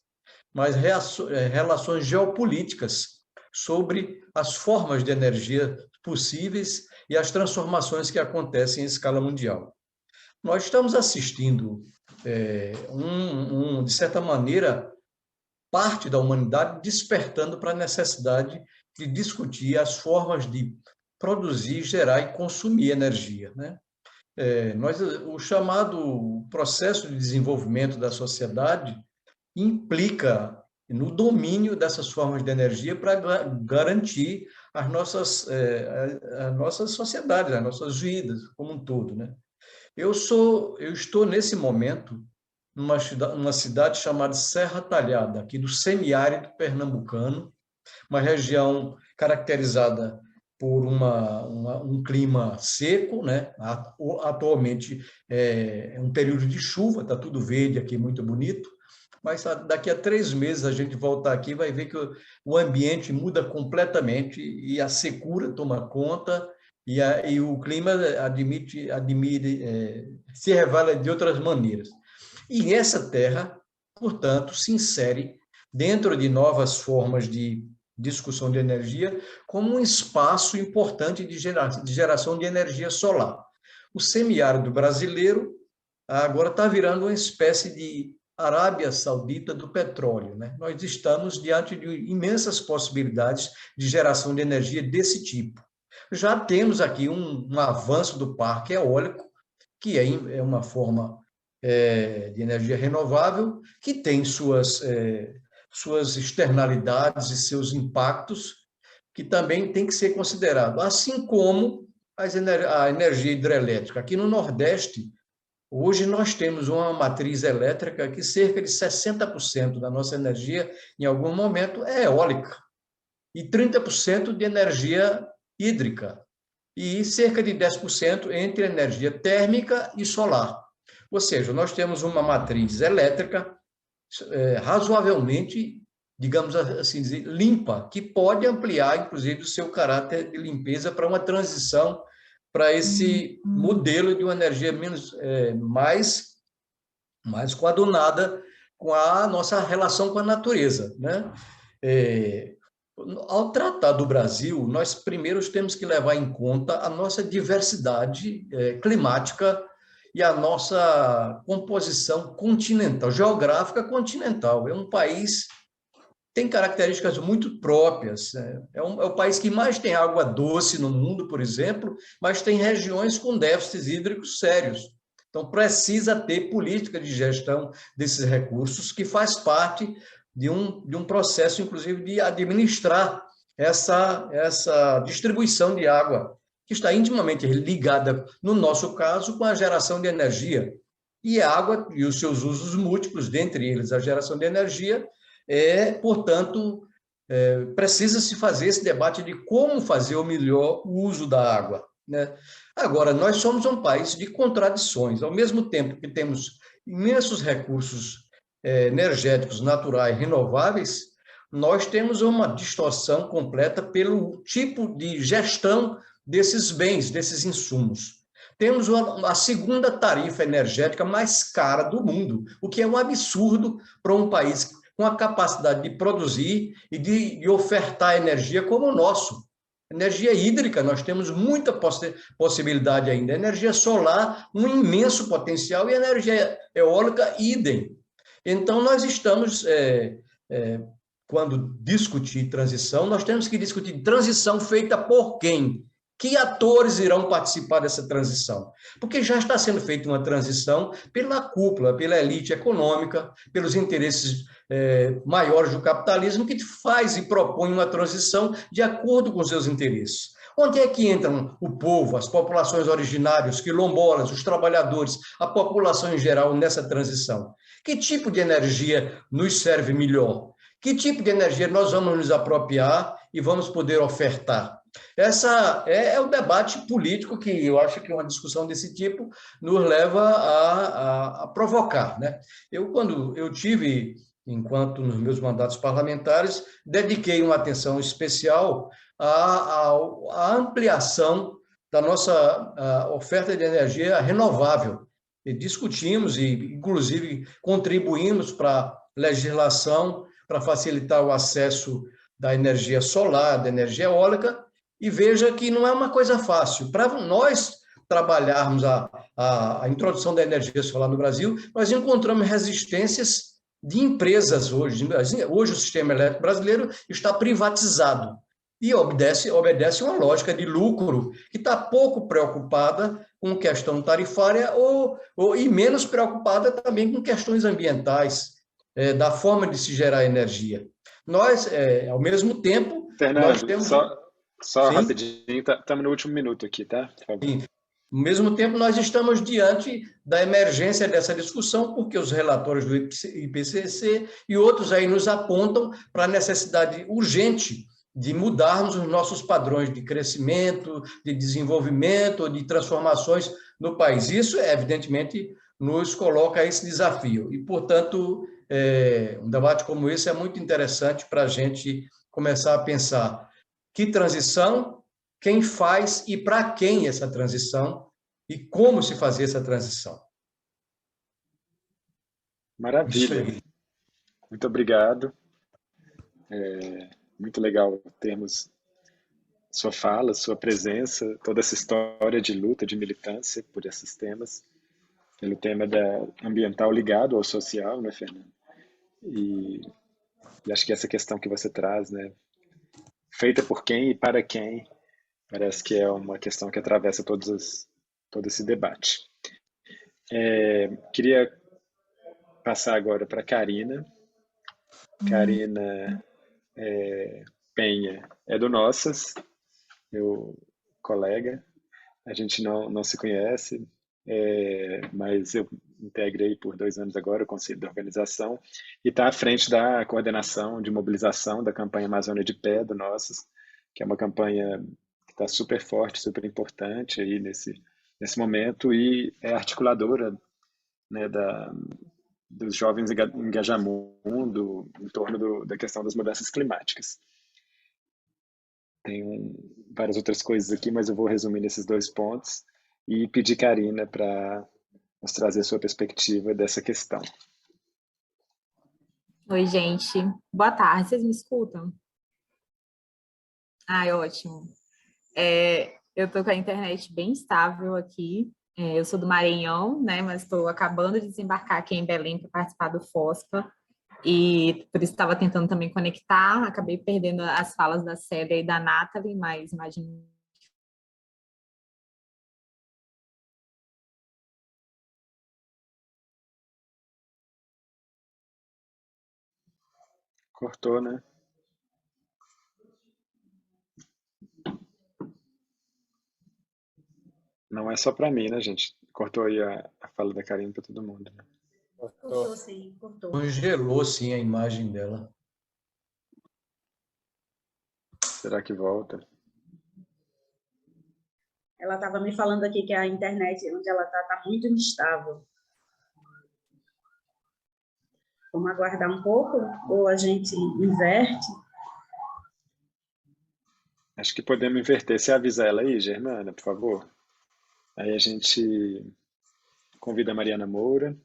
mas relações geopolíticas sobre as formas de energia possíveis e as transformações que acontecem em escala mundial. Nós estamos assistindo, de certa maneira, parte da humanidade despertando para a necessidade de discutir as formas de produzir, gerar e consumir energia, né? O chamado processo de desenvolvimento da sociedade implica no domínio dessas formas de energia para garantir as nossas sociedades, as nossas vidas como um todo, né? Eu estou nesse momento numa cidade chamada Serra Talhada, aqui do semiárido pernambucano, uma região caracterizada por um clima seco, né? Atualmente é um período de chuva, está tudo verde aqui, muito bonito, mas daqui a 3 meses a gente voltar aqui vai ver que o ambiente muda completamente e a secura toma conta e o clima se revela de outras maneiras. E essa terra, portanto, se insere dentro de novas formas de discussão de energia como um espaço importante de geração de energia solar. O semiárido brasileiro agora está virando uma espécie de Arábia Saudita do petróleo, né? Nós estamos diante de imensas possibilidades de geração de energia desse tipo. Já temos aqui um avanço do parque eólico, que é uma forma de energia renovável, que tem suas externalidades e seus impactos, que também tem que ser considerado, assim como a energia hidrelétrica. Aqui no Nordeste, hoje nós temos uma matriz elétrica que cerca de 60% da nossa energia, em algum momento, é eólica, e 30% de energia hídrica, e cerca de 10% entre energia térmica e solar. Ou seja, nós temos uma matriz elétrica razoavelmente, digamos assim, limpa, que pode ampliar, inclusive, o seu caráter de limpeza para uma transição para esse modelo de uma energia mais coadunada com a nossa relação com a natureza, né? Ao tratar do Brasil, nós primeiro temos que levar em conta a nossa diversidade climática e a nossa composição continental, geográfica continental. É um país tem características muito próprias. É o país que mais tem água doce no mundo, por exemplo, mas tem regiões com déficits hídricos sérios. Então, precisa ter política de gestão desses recursos, que faz parte de um processo, inclusive, de administrar essa distribuição de água, que está intimamente ligada, no nosso caso, com a geração de energia. E a água e os seus usos múltiplos, dentre eles a geração de energia, portanto, precisa-se fazer esse debate de como fazer o melhor uso da água, né? Agora, nós somos um país de contradições. Ao mesmo tempo que temos imensos recursos energéticos naturais renováveis, nós temos uma distorção completa pelo tipo de gestão desses bens, desses insumos. Temos a segunda tarifa energética mais cara do mundo, o que é um absurdo para um país com a capacidade de produzir e de ofertar energia como o nosso. Energia hídrica, nós temos muita possibilidade ainda. Energia solar, um imenso potencial, e energia eólica, idem. Então, nós estamos, quando discutir transição, nós temos que discutir transição feita por quem? Que atores irão participar dessa transição? Porque já está sendo feita uma transição pela cúpula, pela elite econômica, pelos interesses maiores do capitalismo, que faz e propõe uma transição de acordo com seus interesses. Onde é que entram o povo, as populações originárias, quilombolas, os trabalhadores, a população em geral nessa transição? Que tipo de energia nos serve melhor? Que tipo de energia nós vamos nos apropriar e vamos poder ofertar? Essa é o debate político que eu acho que uma discussão desse tipo nos leva a provocar, né? Quando eu tive, enquanto nos meus mandatos parlamentares, dediquei uma atenção especial à ampliação da nossa oferta de energia renovável. E discutimos e, inclusive, contribuímos para a legislação para facilitar o acesso da energia solar, da energia eólica, e veja que não é uma coisa fácil. Para nós trabalharmos a introdução da energia solar no Brasil, nós encontramos resistências de empresas hoje. Hoje o sistema elétrico brasileiro está privatizado e obedece uma lógica de lucro que está pouco preocupada com questão tarifária e menos preocupada também com questões ambientais, da forma de se gerar energia. Nós, ao mesmo tempo, Fernando, nós temos... Só rapidinho, estamos no último minuto aqui, tá? Por favor. Sim. Ao mesmo tempo, nós estamos diante da emergência dessa discussão, porque os relatórios do IPCC e outros aí nos apontam para a necessidade urgente de mudarmos os nossos padrões de crescimento, de desenvolvimento, de transformações no país. Isso, evidentemente, nos coloca esse desafio. E, portanto, um debate como esse é muito interessante para a gente começar a pensar que transição, quem faz e para quem essa transição e como se fazer essa transição. Maravilha. Muito obrigado. Muito legal termos sua fala, sua presença, toda essa história de luta, de militância por esses temas, pelo tema ambiental ligado ao social, né, Fernando? E acho que essa questão que você traz, né, feita por quem e para quem, parece que é uma questão que atravessa todo esse debate. Queria passar agora para a Karina. Karina Penha é do Nossas, meu colega. A gente não se conhece, mas eu integrei por 2 anos agora o Conselho da Organização e está à frente da coordenação de mobilização da campanha Amazônia de Pé do Nossas, que é uma campanha que está super forte, super importante aí nesse momento, e é articuladora, né, dos jovens Engajamundo em torno da questão das mudanças climáticas. Tem várias outras coisas aqui, mas eu vou resumir nesses 2 pontos e pedir Karina para nos trazer a sua perspectiva dessa questão. Oi, gente. Boa tarde. Vocês me escutam? Ai, ótimo. Eu estou com a internet bem estável aqui, Eu sou do Maranhão, né, mas estou acabando de desembarcar aqui em Belém para participar do FOSPA, e por isso estava tentando também conectar, acabei perdendo as falas da Célia e da Nathalie, mas imagino. Cortou, né? Não é só para mim, né, gente? Cortou aí a fala da Karine para todo mundo, né? Cortou, sim, cortou. Congelou, sim, a imagem dela. Será que volta? Ela estava me falando aqui que a internet onde ela está muito instável. Vamos aguardar um pouco ou a gente inverte? Acho que podemos inverter. Você avisa ela aí, Germana, por favor. Aí a gente convida a Mariana Moura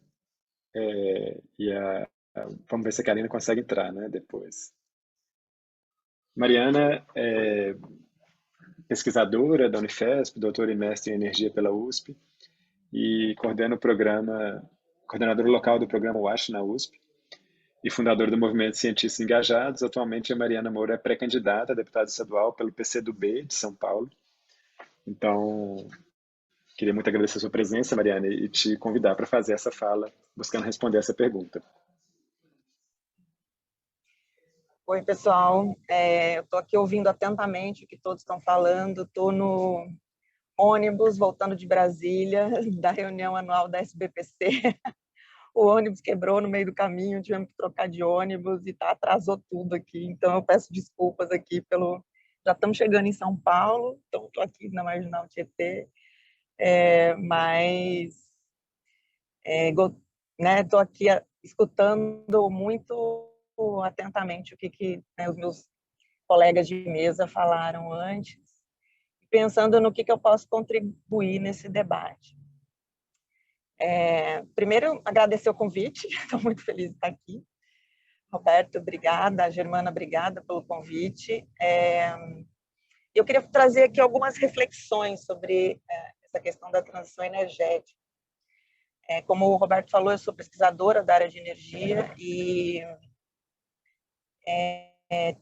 vamos ver se a Karina consegue entrar, né, depois. Mariana é pesquisadora da Unifesp, doutora e mestre em energia pela USP e coordena o programa, coordenadora local do programa WASH na USP e fundadora do Movimento Cientistas Engajados. Atualmente, a Mariana Moura é pré-candidata a deputada estadual pelo PCdoB de São Paulo. Então, queria muito agradecer a sua presença, Mariana, e te convidar para fazer essa fala, buscando responder essa pergunta. Oi, pessoal. Eu estou aqui ouvindo atentamente o que todos estão falando. Estou no ônibus voltando de Brasília, da reunião anual da SBPC. O ônibus quebrou no meio do caminho, tivemos que trocar de ônibus e atrasou tudo aqui. Então, eu peço desculpas aqui pelo... Já estamos chegando em São Paulo, então estou aqui na Marginal Tietê, mas estou aqui escutando muito atentamente o que os meus colegas de mesa falaram antes, pensando no que eu posso contribuir nesse debate. Primeiro, agradecer o convite, estou muito feliz de estar aqui. Roberto, obrigada. Germana, obrigada pelo convite. Eu queria trazer aqui algumas reflexões sobre essa questão da transição energética. Como o Roberto falou, eu sou pesquisadora da área de energia e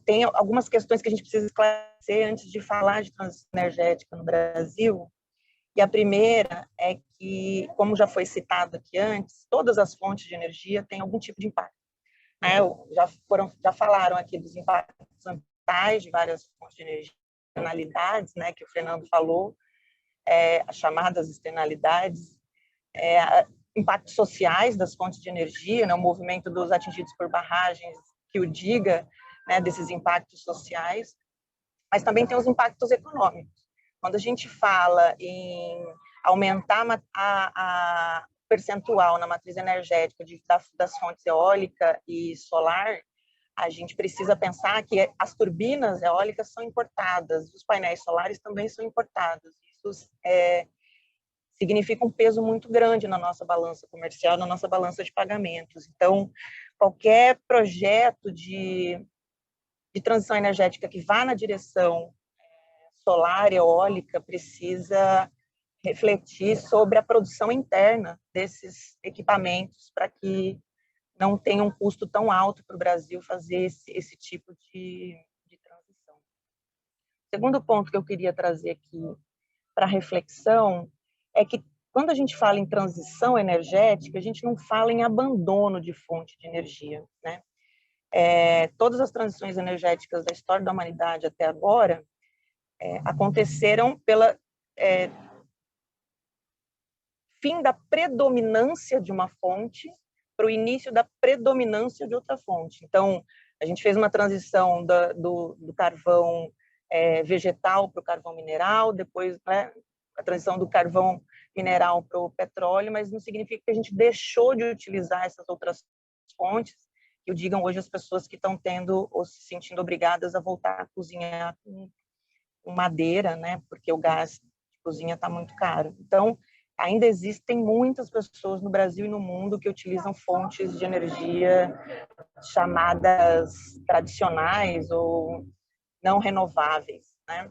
tem algumas questões que a gente precisa esclarecer antes de falar de transição energética no Brasil. E a primeira é que, como já foi citado aqui antes, todas as fontes de energia têm algum tipo de impacto. Já falaram aqui dos impactos ambientais de várias fontes de energia, externalidades, né, que o Fernando falou, as chamadas externalidades, impactos sociais das fontes de energia, né, o movimento dos atingidos por barragens, que o diga, né, desses impactos sociais, mas também tem os impactos econômicos. Quando a gente fala em aumentar a percentual na matriz energética das fontes eólica e solar, a gente precisa pensar que as turbinas eólicas são importadas, os painéis solares também são importados. Isso significa um peso muito grande na nossa balança comercial, na nossa balança de pagamentos. Então, qualquer projeto de transição energética que vá na direção solar, eólica, precisa refletir sobre a produção interna desses equipamentos para que não tenha um custo tão alto para o Brasil fazer esse tipo de transição. O segundo ponto que eu queria trazer aqui para reflexão é que quando a gente fala em transição energética, a gente não fala em abandono de fonte de energia, né? Todas as transições energéticas da história da humanidade até agora aconteceram pela fim da predominância de uma fonte para o início da predominância de outra fonte. Então, a gente fez uma transição do carvão vegetal para o carvão mineral, depois, né, a transição do carvão mineral para o petróleo, mas não significa que a gente deixou de utilizar essas outras fontes, que o digam hoje as pessoas que estão tendo ou se sentindo obrigadas a voltar a cozinhar com madeira, né, porque o gás de cozinha está muito caro. Então, ainda existem muitas pessoas no Brasil e no mundo que utilizam fontes de energia chamadas tradicionais ou não renováveis, né?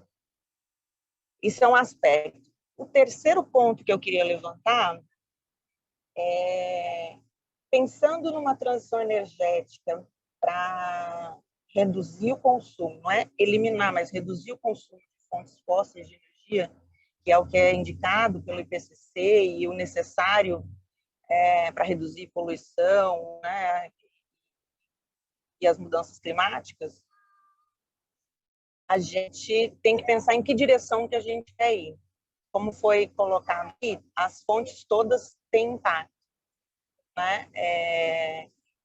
Isso é um aspecto. O terceiro ponto que eu queria levantar é, pensando numa transição energética para reduzir o consumo, não é eliminar, mas reduzir o consumo de fontes fósseis de energia, que é o que é indicado pelo IPCC e o necessário para reduzir poluição, né, e as mudanças climáticas, a gente tem que pensar em que direção que a gente quer ir. Como foi colocado aqui, as fontes todas têm impacto, né?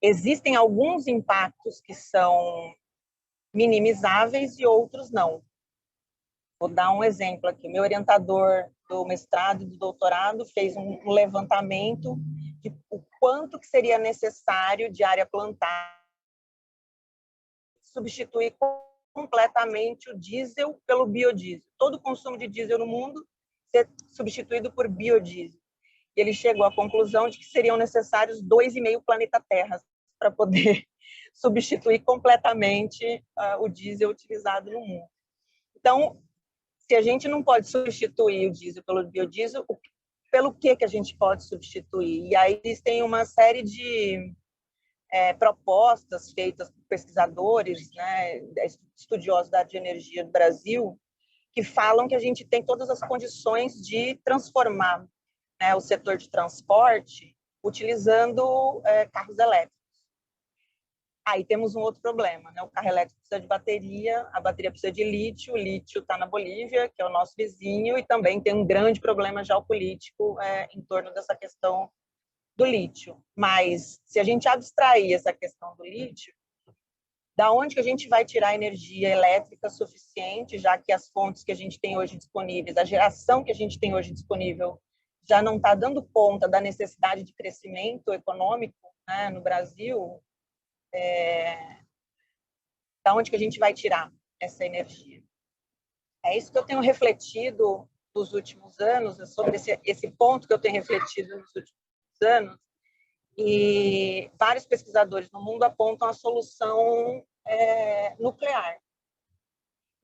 Existem alguns impactos que são minimizáveis e outros não. Vou dar um exemplo aqui. Meu orientador do mestrado e do doutorado fez um levantamento de o quanto que seria necessário de área plantada substituir completamente o diesel pelo biodiesel. Todo o consumo de diesel no mundo ser substituído por biodiesel. E ele chegou à conclusão de que seriam necessários 2,5 planeta Terra para poder substituir completamente o diesel utilizado no mundo. Então, se a gente não pode substituir o diesel pelo biodiesel, pelo que a gente pode substituir? E aí existem uma série de propostas feitas por pesquisadores, né, estudiosos da área de energia do Brasil, que falam que a gente tem todas as condições de transformar, né, o setor de transporte utilizando carros elétricos. Aí temos um outro problema, né? O carro elétrico precisa de bateria, a bateria precisa de lítio, o lítio está na Bolívia, que é o nosso vizinho, e também tem um grande problema geopolítico em torno dessa questão do lítio. Mas, se a gente abstrair essa questão do lítio, da onde que a gente vai tirar energia elétrica suficiente, já que as fontes que a gente tem hoje disponíveis, a geração que a gente tem hoje disponível, já não está dando conta da necessidade de crescimento econômico, né, no Brasil? Da onde que a gente vai tirar essa energia? É isso que eu tenho refletido nos últimos anos, é sobre esse ponto que eu tenho refletido nos últimos anos, e vários pesquisadores no mundo apontam a solução nuclear.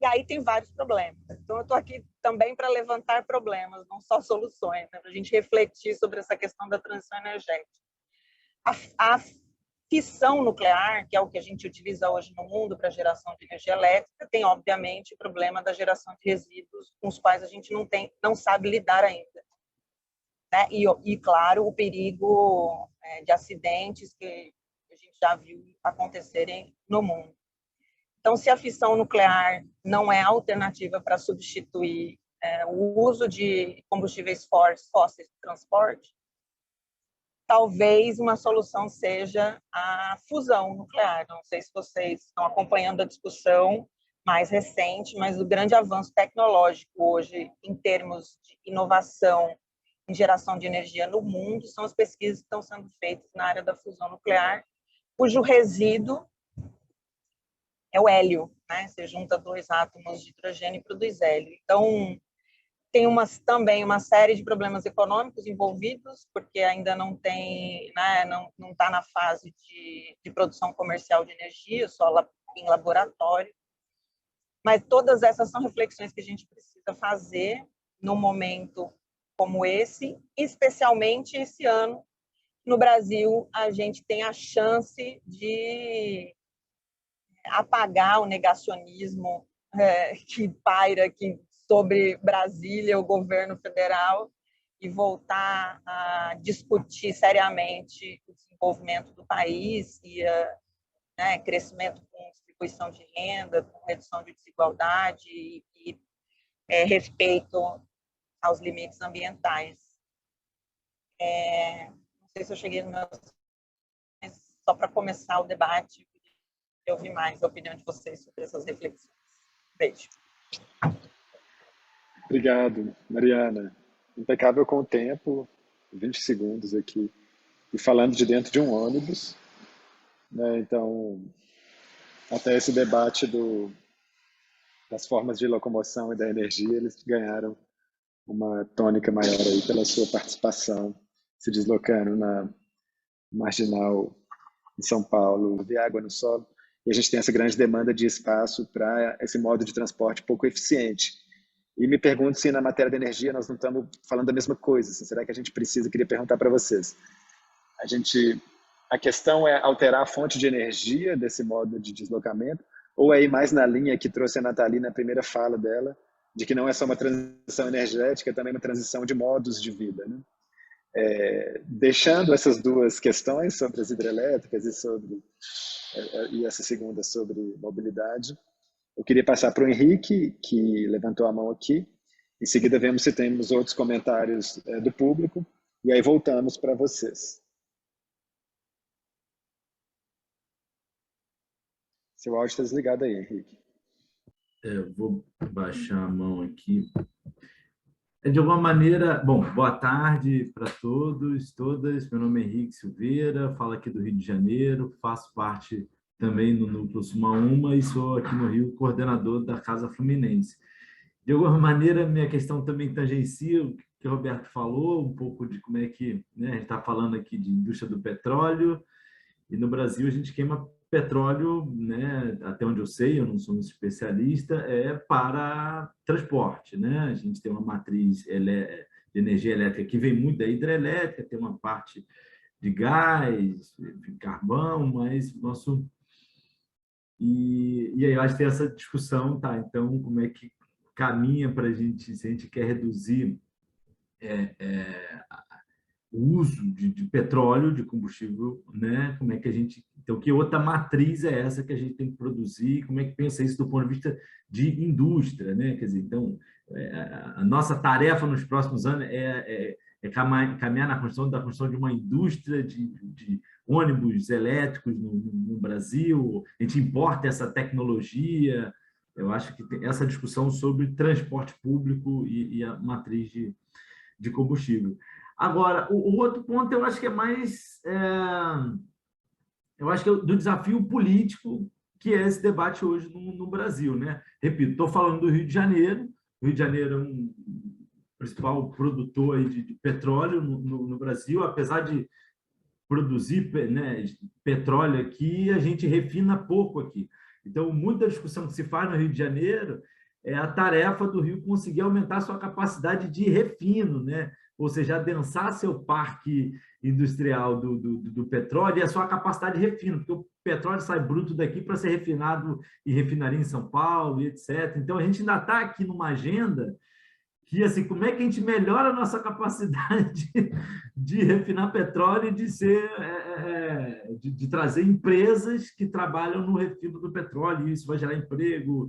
E aí tem vários problemas. Então, eu estou aqui também para levantar problemas, não só soluções, né? Para a gente refletir sobre essa questão da transição energética. A fissão nuclear, que é o que a gente utiliza hoje no mundo para geração de energia elétrica, tem, obviamente, o problema da geração de resíduos com os quais a gente não sabe lidar ainda. Né? E, claro, o perigo de acidentes que a gente já viu acontecerem no mundo. Então, se a fissão nuclear não é alternativa para substituir o uso de combustíveis fósseis de transporte, talvez uma solução seja a fusão nuclear. Não sei se vocês estão acompanhando a discussão mais recente, mas o grande avanço tecnológico hoje, em termos de inovação em geração de energia no mundo, são as pesquisas que estão sendo feitas na área da fusão nuclear, cujo resíduo é o hélio, né? Você junta 2 átomos de hidrogênio e produz hélio. Então, tem também uma série de problemas econômicos envolvidos, porque ainda não tem, né, não está na fase de produção comercial de energia, só em laboratório. Mas todas essas são reflexões que a gente precisa fazer num momento como esse, especialmente esse ano. No Brasil, a gente tem a chance de apagar o negacionismo que paira aqui sobre Brasília, o governo federal, e voltar a discutir seriamente o desenvolvimento do país e crescimento com distribuição de renda, com redução de desigualdade e respeito aos limites ambientais. Não sei se eu cheguei no meu... Mas só para começar o debate, eu ouvi mais a opinião de vocês sobre essas reflexões. Beijo. Obrigado, Mariana. Impecável com o tempo, 20 segundos aqui. E falando de dentro de um ônibus, né? Então, até esse debate das formas de locomoção e da energia, eles ganharam uma tônica maior aí pela sua participação, se deslocando na Marginal em São Paulo, de água no solo. E a gente tem essa grande demanda de espaço para esse modo de transporte pouco eficiente. E me pergunto se na matéria da energia nós não estamos falando da mesma coisa. Assim, será que a gente precisa? Queria perguntar para vocês. A questão é alterar a fonte de energia desse modo de deslocamento, ou é ir mais na linha que trouxe a Nathalie na primeira fala dela, de que não é só uma transição energética, é também uma transição de modos de vida, né? Deixando essas duas questões sobre as hidrelétricas e essa segunda sobre mobilidade, eu queria passar para o Henrique, que levantou a mão aqui. Em seguida, vemos se temos outros comentários do público, e aí voltamos para vocês. Seu áudio está desligado aí, Henrique. Vou baixar a mão aqui. De alguma maneira, bom, boa tarde para todos, todas. Meu nome é Henrique Silveira, falo aqui do Rio de Janeiro, faço parte também do Núcleo Sumaúma e sou aqui no Rio coordenador da Casa Fluminense. De alguma maneira, minha questão também tangencia o que o Roberto falou, um pouco de como é que, né, a gente está falando aqui de indústria do petróleo, e no Brasil a gente queima petróleo, né, até onde eu sei, eu não sou um especialista, para transporte, né? A gente tem uma matriz de energia elétrica que vem muito da hidrelétrica, tem uma parte de gás, de carvão, mas nosso... E aí eu acho que tem essa discussão, tá? Então, como é que caminha para a gente, se a gente quer reduzir o uso de petróleo, de combustível, né? Como é que a gente... Então, que outra matriz é essa que a gente tem que produzir? Como é que pensa isso do ponto de vista de indústria, né? Quer dizer, então, a nossa tarefa nos próximos anos é caminhar na construção de uma indústria de ônibus elétricos no Brasil. A gente importa essa tecnologia. Eu acho que tem essa discussão sobre transporte público e a matriz de combustível. Agora, o outro ponto eu acho que é mais... eu acho que é do desafio político que é esse debate hoje no Brasil, né? Repito, estou falando do Rio de Janeiro. O Rio de Janeiro é um principal produtor aí de petróleo no Brasil. Apesar de produzir, né, petróleo aqui, a gente refina pouco aqui. Então, muita discussão que se faz no Rio de Janeiro é a tarefa do Rio conseguir aumentar a sua capacidade de refino, né? Ou seja, adensar seu parque industrial do petróleo e a sua capacidade de refino, porque o petróleo sai bruto daqui para ser refinado em refinaria em São Paulo, e etc. Então, a gente ainda está aqui numa agenda que, assim, como é que a gente melhora a nossa capacidade de refinar petróleo e de trazer empresas que trabalham no refino do petróleo, e isso vai gerar emprego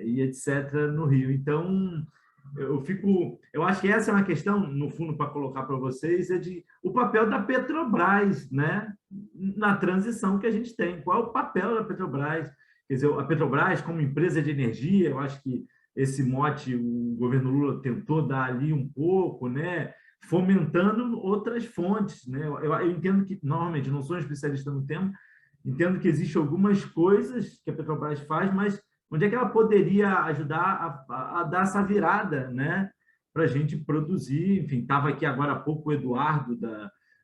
e etc. no Rio. Então, eu acho que essa é uma questão, no fundo, para colocar para vocês, o papel da Petrobras, né, na transição que a gente tem. Qual é o papel da Petrobras? Quer dizer, a Petrobras, como empresa de energia, eu acho que esse mote o governo Lula tentou dar ali um pouco, né, fomentando outras fontes, né? Eu entendo que, normalmente, não sou um especialista no tema, entendo que existem algumas coisas que a Petrobras faz, mas onde é que ela poderia ajudar a dar essa virada, né, para a gente produzir? Enfim, estava aqui agora há pouco o Eduardo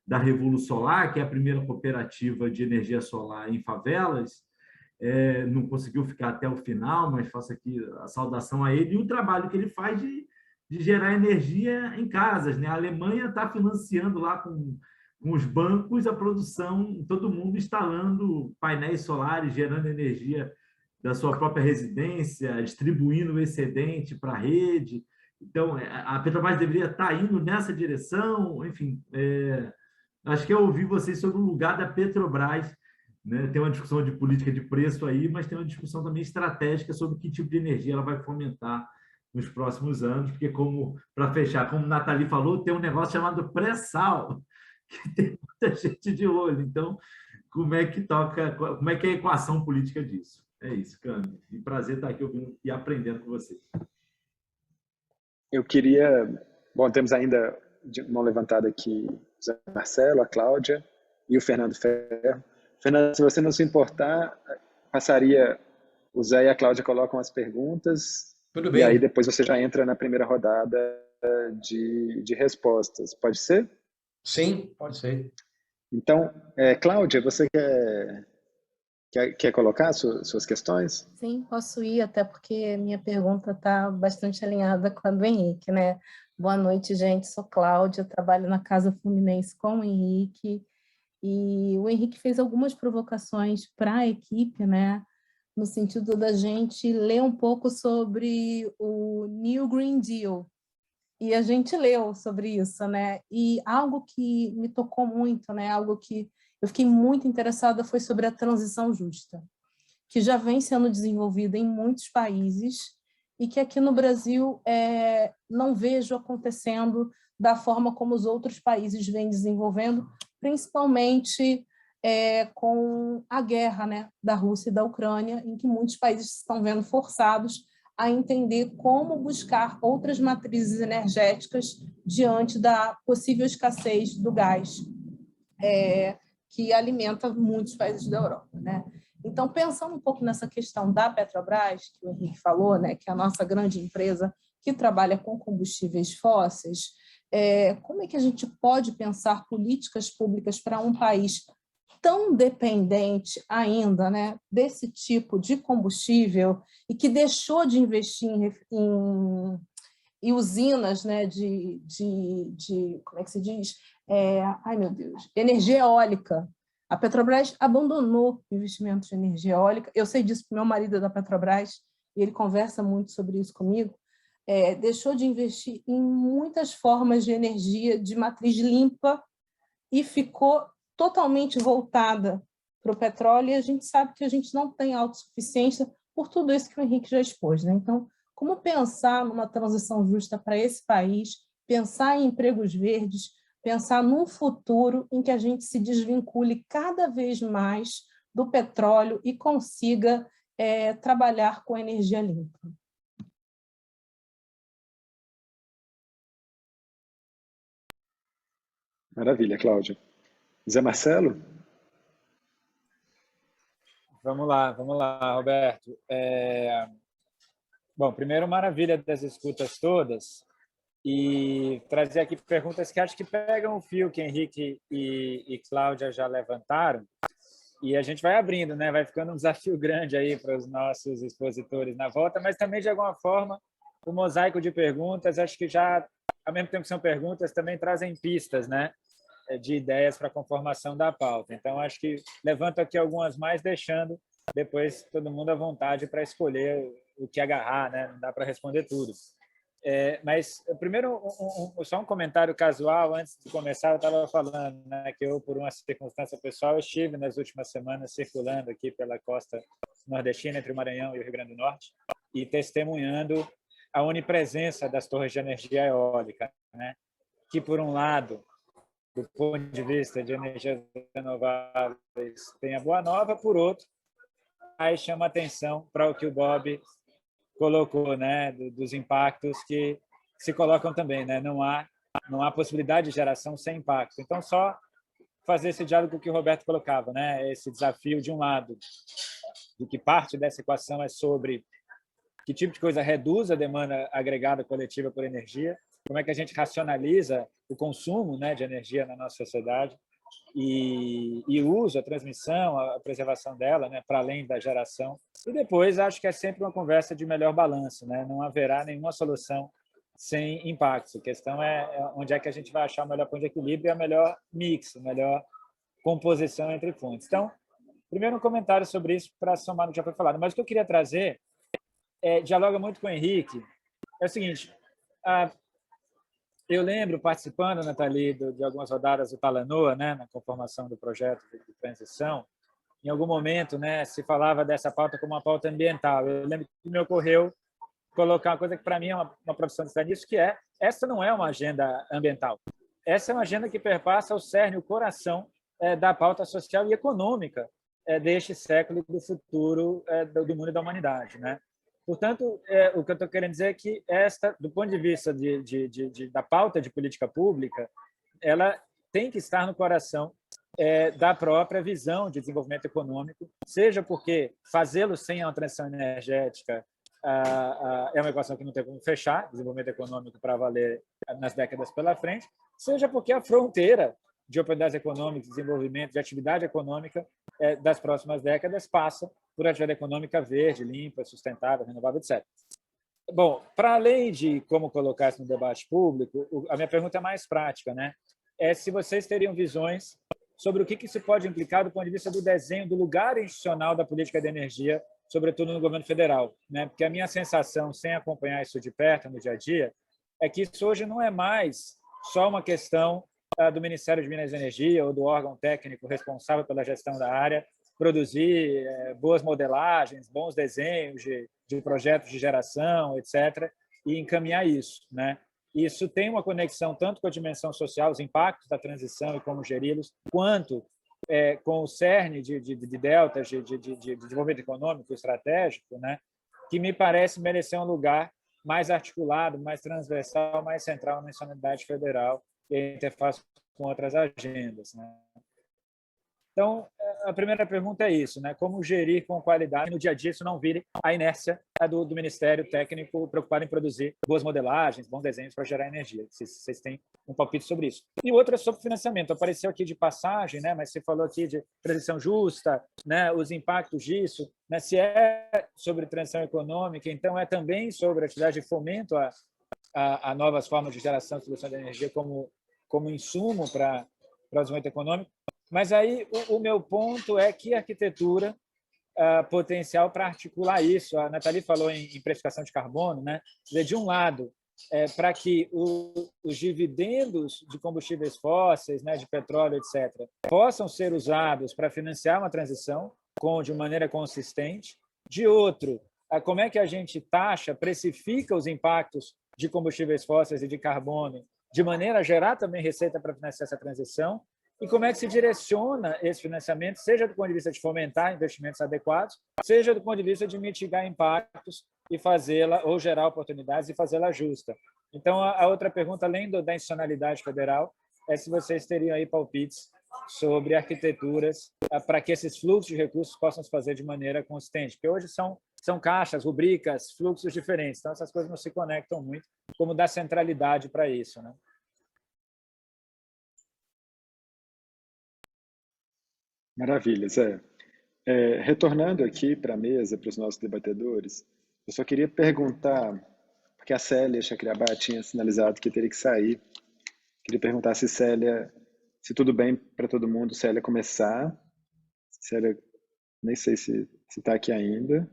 da Revolução Solar, que é a primeira cooperativa de energia solar em favelas. Não conseguiu ficar até o final, mas faço aqui a saudação a ele e o trabalho que ele faz de gerar energia em casas, né? A Alemanha está financiando lá com os bancos a produção, todo mundo instalando painéis solares, gerando energia da sua própria residência, distribuindo o excedente para a rede. Então, a Petrobras deveria estar indo nessa direção. Enfim, acho que eu ouvi vocês sobre o lugar da Petrobras, né? Tem uma discussão de política de preço aí, mas tem uma discussão também estratégica sobre que tipo de energia ela vai fomentar nos próximos anos, porque, para fechar, como a Nathalie falou, tem um negócio chamado pré-sal, que tem muita gente de olho. Então, como é que é a equação política disso? É isso, Cami. E prazer estar aqui ouvindo e aprendendo com vocês. Eu queria... Bom, temos ainda de mão levantada aqui o Zé Marcelo, a Cláudia e o Fernando Ferro. Fernando, se você não se importar, passaria... O Zé e a Cláudia colocam as perguntas. Tudo bem. E aí depois você já entra na primeira rodada de respostas. Pode ser? Sim, pode ser. Então, Cláudia, você quer Quer colocar suas questões? Sim, posso ir, até porque minha pergunta está bastante alinhada com a do Henrique, né? Boa noite, gente. Sou Cláudia, trabalho na Casa Fluminense com o Henrique. E o Henrique fez algumas provocações para a equipe, né? No sentido da gente ler um pouco sobre o New Green Deal. E a gente leu sobre isso, né? E algo que me tocou muito, né? Algo que eu fiquei muito interessada foi sobre a transição justa, que já vem sendo desenvolvida em muitos países e que aqui no Brasil não vejo acontecendo da forma como os outros países vêm desenvolvendo, principalmente com a guerra, né, da Rússia e da Ucrânia, em que muitos países estão vendo forçados a entender como buscar outras matrizes energéticas diante da possível escassez do gás que alimenta muitos países da Europa, né? Então, pensando um pouco nessa questão da Petrobras, que o Henrique falou, né, que é a nossa grande empresa que trabalha com combustíveis fósseis, como é que a gente pode pensar políticas públicas para um país tão dependente ainda, né, desse tipo de combustível e que deixou de investir em usinas, né, como é que se diz? Ai, meu Deus, energia eólica. A Petrobras abandonou investimentos de energia eólica. Eu sei disso porque meu marido é da Petrobras e ele conversa muito sobre isso comigo. Deixou de investir em muitas formas de energia de matriz limpa e ficou totalmente voltada para o petróleo, e a gente sabe que a gente não tem autossuficiência por tudo isso que o Henrique já expôs, né? Então, como pensar numa transição justa para esse país, pensar em empregos verdes, pensar num futuro em que a gente se desvincule cada vez mais do petróleo e consiga trabalhar com energia limpa. Maravilha, Cláudia. Zé Marcelo? Vamos lá, Roberto. Bom, primeiro, maravilha das escutas todas e trazer aqui perguntas que acho que pegam o fio que Henrique e Cláudia já levantaram e a gente vai abrindo, né? Vai ficando um desafio grande aí para os nossos expositores na volta, mas também, de alguma forma, o mosaico de perguntas, acho que já, ao mesmo tempo que são perguntas, também trazem pistas, né? De ideias para a conformação da pauta. Então, acho que levanto aqui algumas mais, deixando depois todo mundo à vontade para escolher o que agarrar, né? Não dá para responder tudo. Mas, primeiro, só um comentário casual. Antes de começar, eu estava falando, né, que eu, por uma circunstância pessoal, estive nas últimas semanas circulando aqui pela costa nordestina, entre o Maranhão e o Rio Grande do Norte, e testemunhando a onipresença das torres de energia eólica, né? Que, por um lado, do ponto de vista de energias renováveis, tem a boa nova, por outro, aí chama atenção para o que o Bob colocou, né, dos impactos que se colocam também, né? Não há possibilidade de geração sem impacto. Então, só fazer esse diálogo que o Roberto colocava, né? Esse desafio, de um lado, de que parte dessa equação é sobre que tipo de coisa reduz a demanda agregada coletiva por energia, como é que a gente racionaliza o consumo, né, de energia na nossa sociedade e o uso, a transmissão, a preservação dela, né, para além da geração. E depois, acho que é sempre uma conversa de melhor balanço, né? Não haverá nenhuma solução sem impactos. A questão é onde é que a gente vai achar o melhor ponto de equilíbrio e a melhor mix, a melhor composição entre fontes. Então, primeiro um comentário sobre isso para somar no que já foi falado. Mas o que eu queria trazer dialoga muito com o Henrique. É o seguinte, eu lembro, participando, Nathalie, de algumas rodadas do Talanoa, né, na conformação do projeto de transição, em algum momento, né, se falava dessa pauta como uma pauta ambiental. Eu lembro que me ocorreu colocar uma coisa que, para mim, é uma profissão de estar nisso, que essa não é uma agenda ambiental. Essa é uma agenda que perpassa o cerne, o coração da pauta social e econômica deste século e do futuro do mundo e da humanidade, né? Portanto, o que eu estou querendo dizer é que do ponto de vista da pauta de política pública, ela tem que estar no coração da própria visão de desenvolvimento econômico, seja porque fazê-lo sem uma transição energética é uma equação que não tem como fechar, desenvolvimento econômico para valer nas décadas pela frente, seja porque a fronteira de oportunidades econômicas, desenvolvimento, de atividade econômica das próximas décadas passa por atividade econômica verde, limpa, sustentável, renovável, etc. Bom, para além de como colocar isso no debate público, a minha pergunta é mais prática, né? É se vocês teriam visões sobre o que isso pode implicar do ponto de vista do desenho do lugar institucional da política de energia, sobretudo no governo federal, né? Porque a minha sensação, sem acompanhar isso de perto no dia a dia, é que isso hoje não é mais só uma questão do Ministério de Minas e Energia ou do órgão técnico responsável pela gestão da área produzir boas modelagens, bons desenhos de projetos de geração, etc., e encaminhar isso, né? Isso tem uma conexão tanto com a dimensão social, os impactos da transição e como geri-los, quanto com o cerne de deltas de desenvolvimento econômico estratégico, né? Que me parece merecer um lugar mais articulado, mais transversal, mais central na nacionalidade federal e a interface com outras agendas, né? Então, a primeira pergunta é isso, né? Como gerir com qualidade no dia a dia isso não vire a inércia do Ministério Técnico preocupado em produzir boas modelagens, bons desenhos para gerar energia. Vocês têm um palpite sobre isso. E outra sobre financiamento. Apareceu aqui de passagem, né? Mas você falou aqui de transição justa, né? Os impactos disso, né? Se é sobre transição econômica, então é também sobre a atividade de fomento a novas formas de geração e distribuição de energia como insumo para o desenvolvimento econômico. Mas aí o meu ponto é que arquitetura potencial para articular isso. A Nathalie falou em precificação de carbono, né? De um lado, para que os dividendos de combustíveis fósseis, né, de petróleo, etc., possam ser usados para financiar uma transição de maneira consistente. De outro, como é que a gente taxa, precifica os impactos de combustíveis fósseis e de carbono, de maneira a gerar também receita para financiar essa transição. E como é que se direciona esse financiamento, seja do ponto de vista de fomentar investimentos adequados, seja do ponto de vista de mitigar impactos e fazê-la, ou gerar oportunidades e fazê-la justa. Então, a outra pergunta, além da institucionalidade federal, é se vocês teriam aí palpites sobre arquiteturas para que esses fluxos de recursos possam se fazer de maneira consistente. Porque hoje são caixas, rubricas, fluxos diferentes. Então, essas coisas não se conectam muito, como dar centralidade para isso, né? Maravilha, Zé. Retornando aqui para a mesa, para os nossos debatedores, eu só queria perguntar, porque a Célia Chacriabá tinha sinalizado que teria que sair, queria perguntar se tudo bem para todo mundo, Célia começar. Célia, nem sei se está aqui ainda.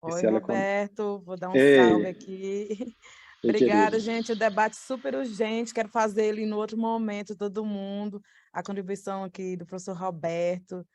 Oi, Roberto, vou dar um Ei. salve aqui. Obrigada, gente. O debate super urgente. Quero fazer ele em outro momento, todo mundo. A contribuição aqui do professor Roberto,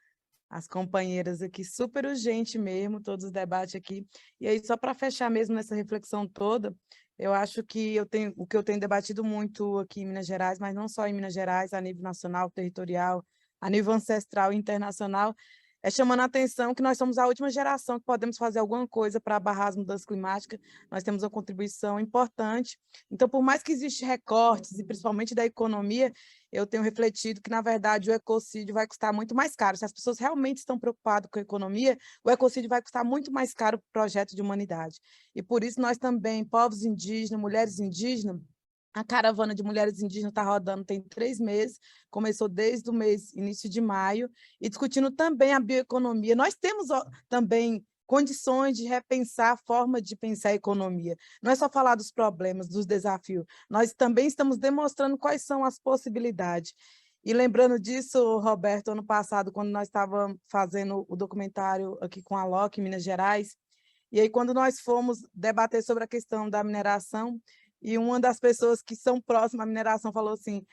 as companheiras aqui, super urgente mesmo, todos os debates aqui. E aí, só para fechar mesmo nessa reflexão toda, eu acho que o que eu tenho debatido muito aqui em Minas Gerais, mas não só em Minas Gerais, a nível nacional, territorial, a nível ancestral e internacional, é chamando a atenção que nós somos a última geração que podemos fazer alguma coisa para barrar as mudanças climáticas, nós temos uma contribuição importante. Então, por mais que existam recortes, e principalmente da economia, eu tenho refletido que, na verdade, o ecocídio vai custar muito mais caro. Se as pessoas realmente estão preocupadas com a economia, o ecocídio vai custar muito mais caro para o projeto de humanidade. E por isso nós também, povos indígenas, mulheres indígenas, a caravana de mulheres indígenas está rodando tem 3 meses, começou desde o início de maio, e discutindo também a bioeconomia. Nós temos também condições de repensar a forma de pensar a economia. Não é só falar dos problemas, dos desafios, nós também estamos demonstrando quais são as possibilidades. E lembrando disso, Roberto, ano passado, quando nós estávamos fazendo o documentário aqui com a LOC, em Minas Gerais, e aí quando nós fomos debater sobre a questão da mineração, e uma das pessoas que são próximas à mineração falou assim,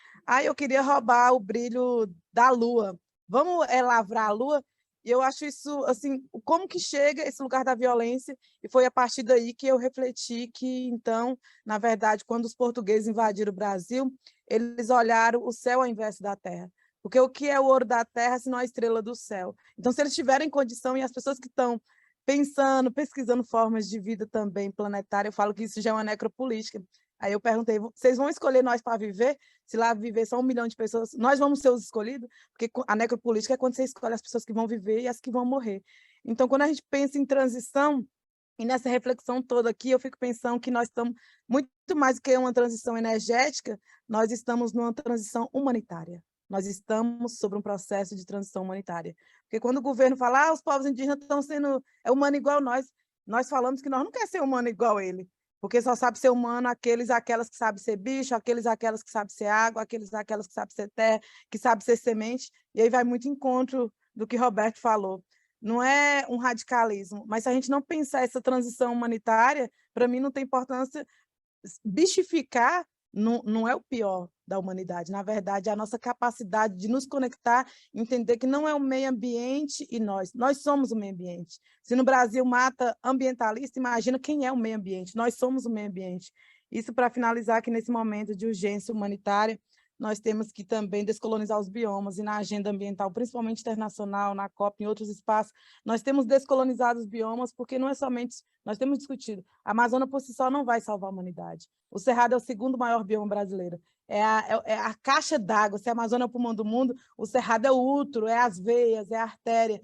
eu queria roubar o brilho da lua, vamos lavrar a lua? E eu acho isso, assim, como que chega esse lugar da violência, e foi a partir daí que eu refleti que, então, na verdade, quando os portugueses invadiram o Brasil, eles olharam o céu ao invés da terra. Porque o que é o ouro da terra, se não a estrela do céu? Então, se eles tiverem condição, e as pessoas que estão pensando, pesquisando formas de vida também planetária, eu falo que isso já é uma necropolítica. Aí eu perguntei, vocês vão escolher nós para viver? Se lá viver só 1 milhão de pessoas, nós vamos ser os escolhidos? Porque a necropolítica é quando você escolhe as pessoas que vão viver e as que vão morrer. Então, quando a gente pensa em transição, e nessa reflexão toda aqui, eu fico pensando que nós estamos, muito mais do que uma transição energética, nós estamos numa transição humanitária. nós estamos sobre um processo de transição humanitária. Porque quando o governo fala, os povos indígenas estão sendo humano igual nós falamos que nós não queremos ser humano igual ele, porque só sabe ser humano aquelas que sabem ser bicho, aquelas que sabem ser água, aquelas que sabem ser terra, que sabem ser semente, e aí vai muito em encontro do que Roberto falou. Não é um radicalismo, mas se a gente não pensar essa transição humanitária, para mim não tem importância. Bichificar não é o pior da humanidade, na verdade, é a nossa capacidade de nos conectar, entender que não é o meio ambiente e nós somos o meio ambiente. Se no Brasil mata ambientalista, imagina quem é o meio ambiente, nós somos o meio ambiente. Isso para finalizar que nesse momento de urgência humanitária, nós temos que também descolonizar os biomas, e na agenda ambiental, principalmente internacional, na COP, em outros espaços, nós temos descolonizado os biomas, porque não é somente, nós temos discutido, a Amazônia por si só não vai salvar a humanidade. O Cerrado é o segundo maior bioma brasileiro, é a caixa d'água, se a Amazônia é o pulmão do mundo, o Cerrado é o útero, é as veias, é a artéria,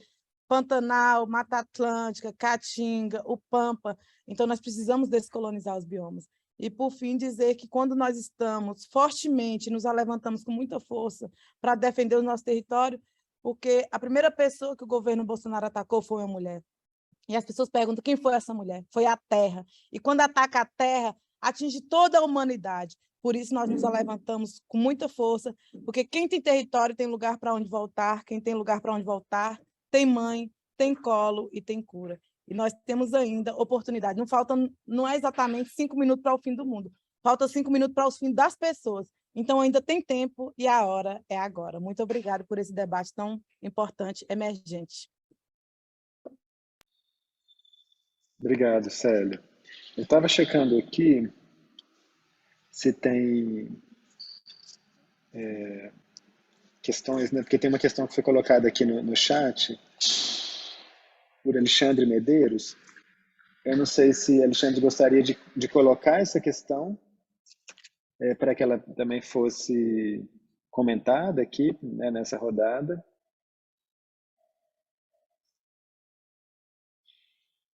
Pantanal, Mata Atlântica, Caatinga, o Pampa, então nós precisamos descolonizar os biomas. E, por fim, dizer que quando nós estamos fortemente, nos levantamos com muita força para defender o nosso território, porque a primeira pessoa que o governo Bolsonaro atacou foi uma mulher. E as pessoas perguntam quem foi essa mulher? Foi a terra. E quando ataca a terra, atinge toda a humanidade. Por isso nós nos levantamos com muita força, porque quem tem território tem lugar para onde voltar, quem tem lugar para onde voltar, tem mãe, tem colo e tem cura. E nós temos ainda oportunidade. Não é exatamente 5 minutos para o fim do mundo. Falta 5 minutos para o fim das pessoas. Então, ainda tem tempo e a hora é agora. Muito obrigada por esse debate tão importante, emergente. Obrigado, Célia. Eu estava checando aqui se tem questões, né? Porque tem uma questão que foi colocada aqui no chat por Alexandre Medeiros. Eu não sei se Alexandre gostaria de colocar essa questão para que ela também fosse comentada aqui, né, nessa rodada.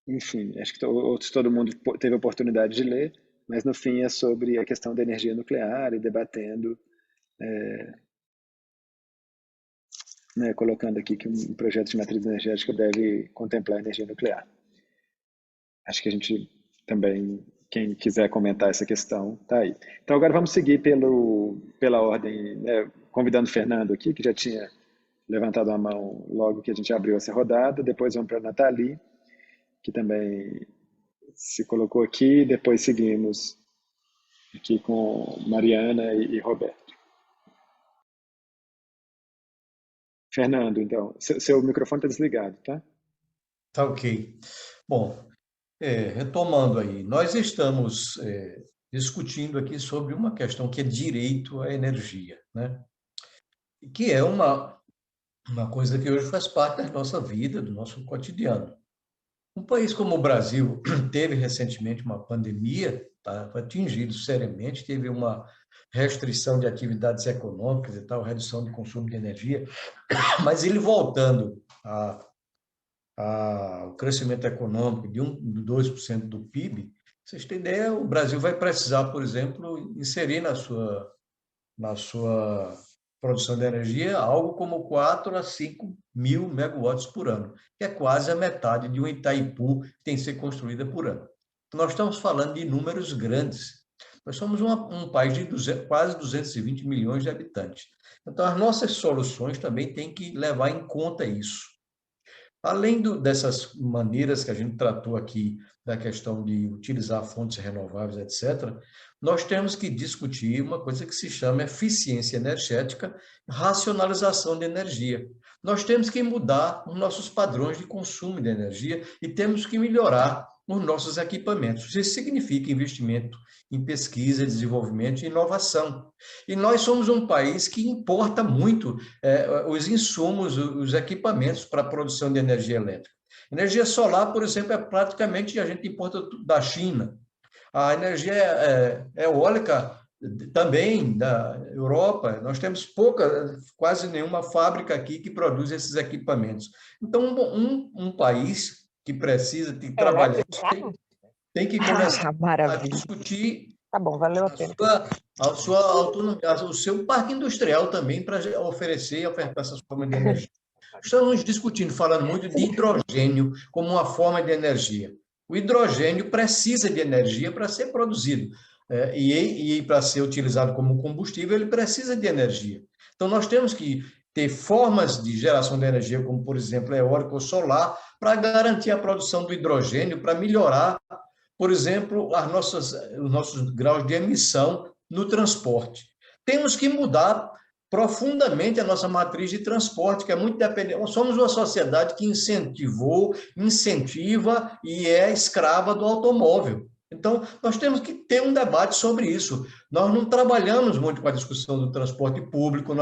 Enfim, acho que todo mundo teve a oportunidade de ler, mas no fim é sobre a questão da energia nuclear e debatendo, né, colocando aqui que um projeto de matriz energética deve contemplar a energia nuclear. Acho que a gente também, quem quiser comentar essa questão, está aí. Então agora vamos seguir pela ordem, né, convidando o Fernando aqui, que já tinha levantado a mão logo que a gente abriu essa rodada, depois vamos para a Nathalie, que também se colocou aqui, depois seguimos aqui com Mariana e Roberto. Fernando, então, seu microfone está desligado, tá? Tá ok. Bom, retomando aí, nós estamos discutindo aqui sobre uma questão que é direito à energia, né? Que é uma coisa que hoje faz parte da nossa vida, do nosso cotidiano. Um país como o Brasil teve recentemente uma pandemia, tá, atingido seriamente, teve uma restrição de atividades econômicas e tal, redução de consumo de energia, mas ele voltando ao crescimento econômico de 2% do PIB, vocês têm ideia, o Brasil vai precisar, por exemplo, inserir na sua produção de energia algo como 4 a 5 mil megawatts por ano, que é quase a metade de um Itaipu que tem que ser construída por ano. Nós estamos falando de números grandes. Nós somos um país de quase 220 milhões de habitantes. Então, as nossas soluções também têm que levar em conta isso. Além dessas maneiras que a gente tratou aqui, da questão de utilizar fontes renováveis, etc., nós temos que discutir uma coisa que se chama eficiência energética, racionalização de energia. Nós temos que mudar os nossos padrões de consumo de energia e temos que melhorar os nossos equipamentos. Isso significa investimento em pesquisa, desenvolvimento e inovação. E nós somos um país que importa muito os insumos, os equipamentos para a produção de energia elétrica. Energia solar, por exemplo, praticamente a gente importa da China. A energia eólica também da Europa, nós temos quase nenhuma fábrica aqui que produz esses equipamentos. Então, um país que precisa de trabalhar tem que começar a discutir Tá bom, valeu a pena. O seu parque industrial também para oferecer e ofertar essas formas de energia. Estamos discutindo, falando muito de hidrogênio como uma forma de energia. O hidrogênio precisa de energia para ser produzido. E para ser utilizado como combustível, ele precisa de energia. Então, nós temos que ter formas de geração de energia, como, por exemplo, eólica ou solar, para garantir a produção do hidrogênio, para melhorar, por exemplo, os nossos graus de emissão no transporte. Temos que mudar profundamente a nossa matriz de transporte, que é muito dependente. Somos uma sociedade que incentiva e é escrava do automóvel. Então, nós temos que ter um debate sobre isso. Nós não trabalhamos muito com a discussão do transporte público,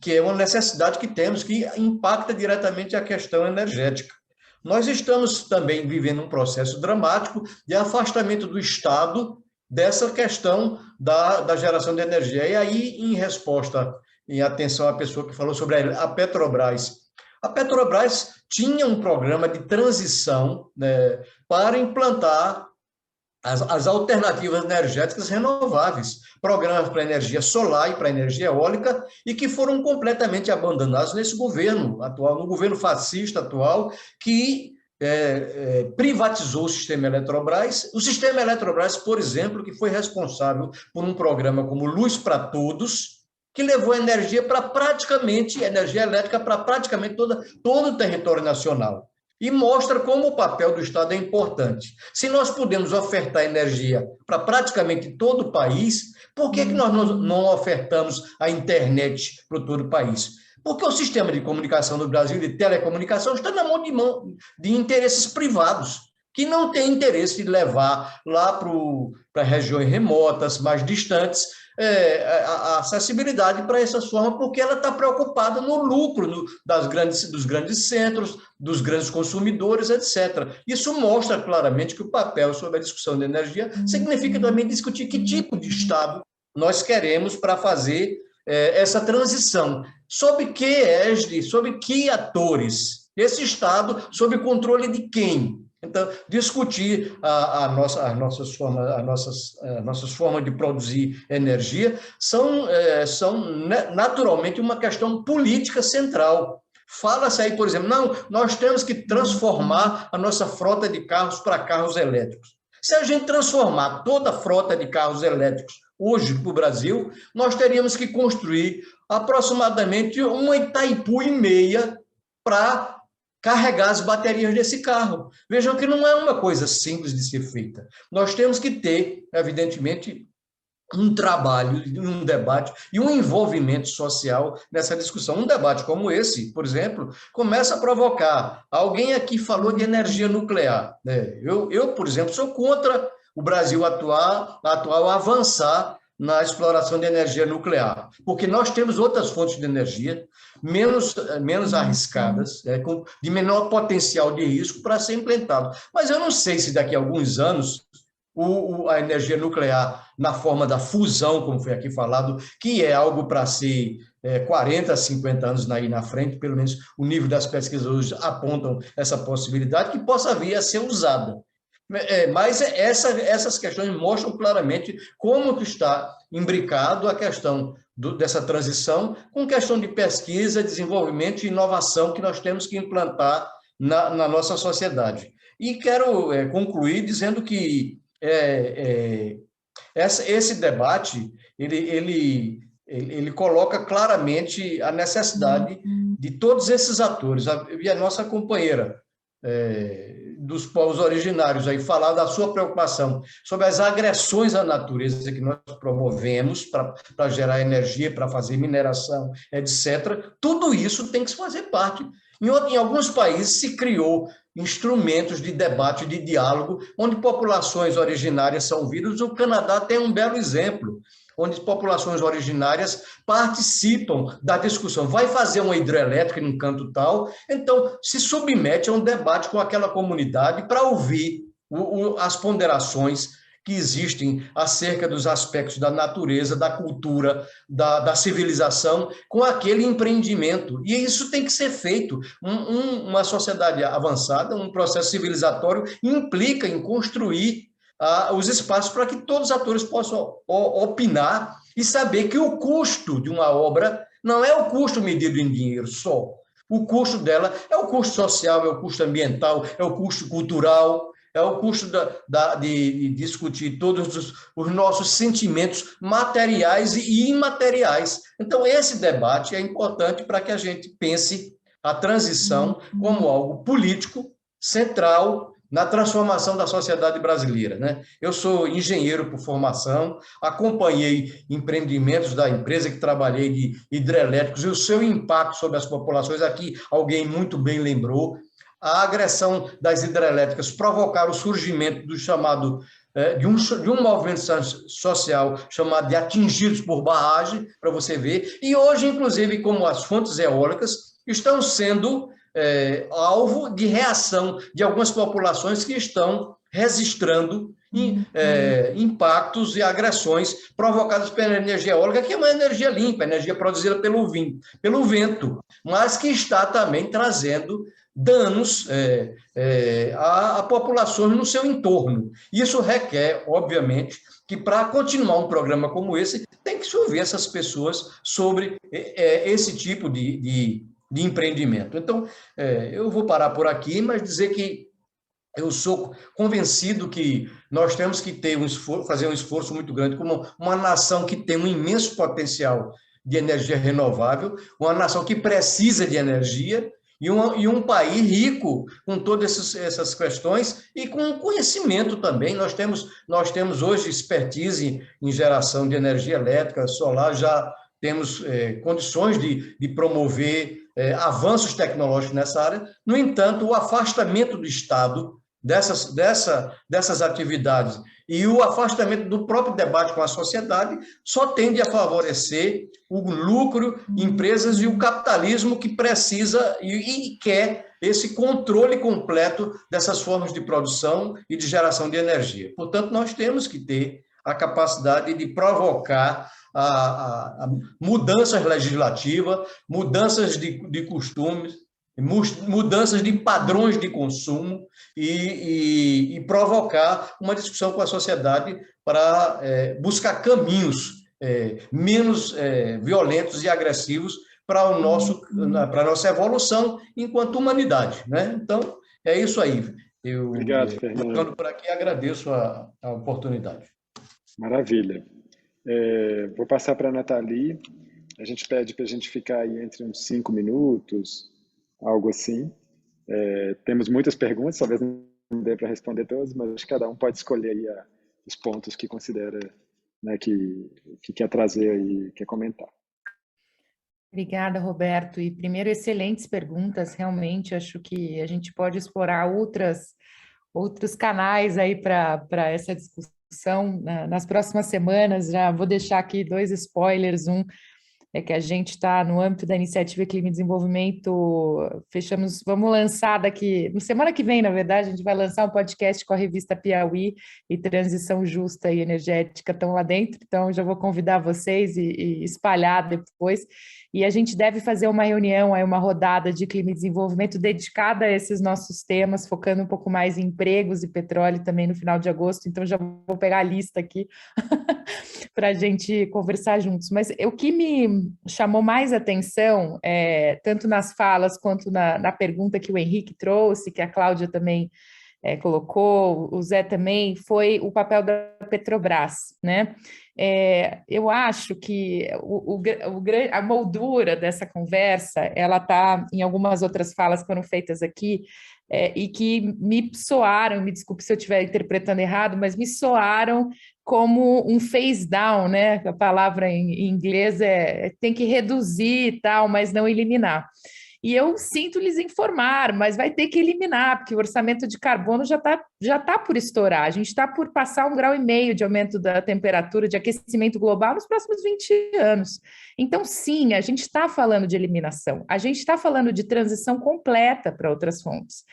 que é uma necessidade que temos, que impacta diretamente a questão energética. Nós estamos também vivendo um processo dramático de afastamento do Estado dessa questão da geração de energia. E aí, em resposta, em atenção à pessoa que falou sobre a Petrobras, a Petrobras tinha um programa de transição, né, para implantar as alternativas energéticas renováveis, programas para energia solar e para energia eólica, e que foram completamente abandonados nesse governo atual, no governo fascista atual, que privatizou o sistema Eletrobras. O sistema Eletrobras, por exemplo, que foi responsável por um programa como Luz para Todos, que levou energia elétrica para praticamente todo o território nacional. E mostra como o papel do Estado é importante. Se nós podemos ofertar energia para praticamente todo o país, por que nós não ofertamos a internet para todo o país? Porque o sistema de comunicação do Brasil, de telecomunicação, está na mão de interesses privados, que não têm interesse de levar lá para regiões remotas, mais distantes, a acessibilidade para essas formas, porque ela está preocupada no lucro dos grandes centros, dos grandes consumidores, etc. Isso mostra claramente que o papel sobre a discussão de energia significa também discutir que tipo de Estado nós queremos para fazer essa transição. Sob que égide, sob que atores? Esse Estado, sob controle de quem? Então, discutir as nossas formas de produzir energia são naturalmente uma questão política central. Fala-se aí, por exemplo, não, nós temos que transformar a nossa frota de carros para carros elétricos. Se a gente transformar toda a frota de carros elétricos hoje para o Brasil, nós teríamos que construir aproximadamente uma Itaipu e meia para carregar as baterias desse carro. Vejam que não é uma coisa simples de ser feita. Nós temos que ter, evidentemente, um trabalho, um debate e um envolvimento social nessa discussão. Um debate como esse, por exemplo, começa a provocar. Alguém aqui falou de energia nuclear, né? Eu, por exemplo, sou contra o Brasil atual avançar na exploração de energia nuclear, porque nós temos outras fontes de energia menos arriscadas, de menor potencial de risco para ser implantado. Mas eu não sei se daqui a alguns anos a energia nuclear na forma da fusão, como foi aqui falado, que é algo para ser 40, 50 anos aí na frente, pelo menos o nível das pesquisas hoje apontam essa possibilidade, que possa vir a ser usada. Mas essas questões mostram claramente como que está imbricado a questão dessa transição com questão de pesquisa, desenvolvimento e inovação que nós temos que implantar na nossa sociedade. E quero concluir dizendo que esse debate ele coloca claramente a necessidade de todos esses atores. E a nossa companheira dos povos originários aí falar da sua preocupação sobre as agressões à natureza que nós promovemos para gerar energia, para fazer mineração, etc. Tudo isso tem que se fazer parte. Em alguns países se criou instrumentos de debate, de diálogo, onde populações originárias são ouvidas. O Canadá tem um belo exemplo, onde populações originárias participam da discussão. Vai fazer uma hidrelétrica em um canto tal, então se submete a um debate com aquela comunidade para ouvir as ponderações que existem acerca dos aspectos da natureza, da cultura, da civilização, com aquele empreendimento. E isso tem que ser feito. Uma sociedade avançada, um processo civilizatório, implica em construir os espaços para que todos os atores possam opinar e saber que o custo de uma obra não é o custo medido em dinheiro só. O custo dela é o custo social, é o custo ambiental, é o custo cultural, é o custo de discutir todos os nossos sentimentos materiais e imateriais. Então, esse debate é importante para que a gente pense a transição como algo político, central, na transformação da sociedade brasileira, né? Eu sou engenheiro por formação, acompanhei empreendimentos da empresa que trabalhei de hidrelétricos e o seu impacto sobre as populações, aqui alguém muito bem lembrou, a agressão das hidrelétricas provocaram o surgimento do chamado, de um movimento social chamado de atingidos por barragem, para você ver, e hoje, inclusive, como as fontes eólicas estão sendo alvo de reação de algumas populações que estão registrando impactos e agressões provocadas pela energia eólica, que é uma energia limpa, energia produzida pelo vento, mas que está também trazendo danos a populações no seu entorno. Isso requer, obviamente, que para continuar um programa como esse, tem que se ouvir essas pessoas sobre esse tipo de empreendimento. Então, eu vou parar por aqui, mas dizer que eu sou convencido que nós temos que ter fazer um esforço muito grande como uma nação que tem um imenso potencial de energia renovável, uma nação que precisa de energia e um país rico com todas essas questões e com conhecimento também. Nós temos hoje expertise em geração de energia elétrica, solar, já temos condições de promover avanços tecnológicos nessa área. No entanto, o afastamento do Estado dessas atividades e o afastamento do próprio debate com a sociedade só tende a favorecer o lucro, empresas e o capitalismo que precisa e quer esse controle completo dessas formas de produção e de geração de energia. Portanto, nós temos que ter a capacidade de provocar a mudanças legislativas, mudanças de costumes, mudanças de padrões de consumo e provocar uma discussão com a sociedade para buscar caminhos menos violentos e agressivos para a nossa evolução enquanto humanidade, né? Então, é isso aí. Obrigado, Fernando. Ficando por aqui, agradeço a oportunidade. Maravilha. Vou passar para a Nathalie. A gente pede para a gente ficar aí entre uns 5 minutos, algo assim. Temos muitas perguntas, talvez não dê para responder todas, mas acho que cada um pode escolher aí os pontos que considera, né, que quer trazer e quer comentar. Obrigada, Roberto. E primeiro, excelentes perguntas. Realmente, acho que a gente pode explorar outros canais aí para essa discussão nas próximas semanas. Já vou deixar aqui 2 spoilers. Um é que a gente está no âmbito da Iniciativa Clima e Desenvolvimento, vamos lançar na semana que vem, na verdade, a gente vai lançar um podcast com a revista Piauí e Transição Justa e Energética estão lá dentro, então já vou convidar vocês e espalhar depois. E a gente deve fazer uma reunião, uma rodada de clima e desenvolvimento dedicada a esses nossos temas, focando um pouco mais em empregos e petróleo também no final de agosto, então já vou pegar a lista aqui para a gente conversar juntos. Mas o que me chamou mais atenção, tanto nas falas quanto na pergunta que o Henrique trouxe, que a Cláudia também colocou, o Zé também, foi o papel da Petrobras, né? Eu acho que a moldura dessa conversa, ela está em algumas outras falas que foram feitas aqui, e que me soaram, me desculpe se eu estiver interpretando errado, mas me soaram como um phase down, né? A palavra em inglês tem que reduzir e tal, mas não eliminar. E eu sinto lhes informar, mas vai ter que eliminar, porque o orçamento de carbono já tá por estourar. A gente está por passar 1,5 graus de aumento da temperatura, de aquecimento global nos próximos 20 anos. Então, sim, a gente está falando de eliminação. A gente está falando de transição completa para outras fontes.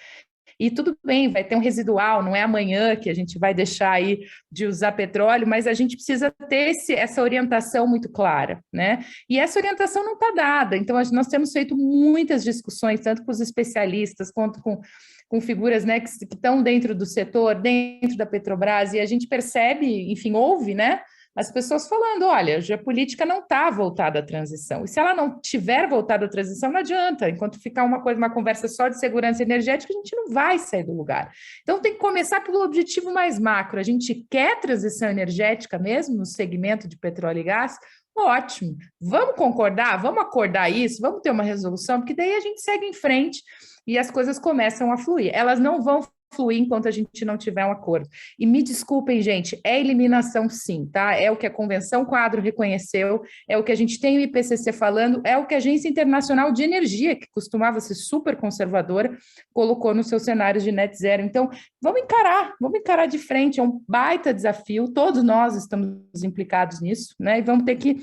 E tudo bem, vai ter um residual, não é amanhã que a gente vai deixar aí de usar petróleo, mas a gente precisa ter essa orientação muito clara, né? E essa orientação não está dada. Então, nós temos feito muitas discussões, tanto com os especialistas, quanto com figuras, né, que estão dentro do setor, dentro da Petrobras, e a gente percebe, enfim, ouve, né, as pessoas falando, olha, a geopolítica não está voltada à transição. E se ela não tiver voltada à transição, não adianta. Enquanto ficar uma conversa só de segurança energética, a gente não vai sair do lugar. Então, tem que começar pelo objetivo mais macro. A gente quer transição energética mesmo no segmento de petróleo e gás? Ótimo. Vamos concordar? Vamos acordar isso? Vamos ter uma resolução? Porque daí a gente segue em frente e as coisas começam a fluir. Elas não vão fluir enquanto a gente não tiver um acordo. E me desculpem, gente, é eliminação sim, tá? É o que a Convenção Quadro reconheceu, é o que a gente tem o IPCC falando, é o que a Agência Internacional de Energia, que costumava ser super conservadora, colocou nos seus cenários de net zero. Então, vamos encarar de frente, é um baita desafio, todos nós estamos implicados nisso, né? E vamos ter que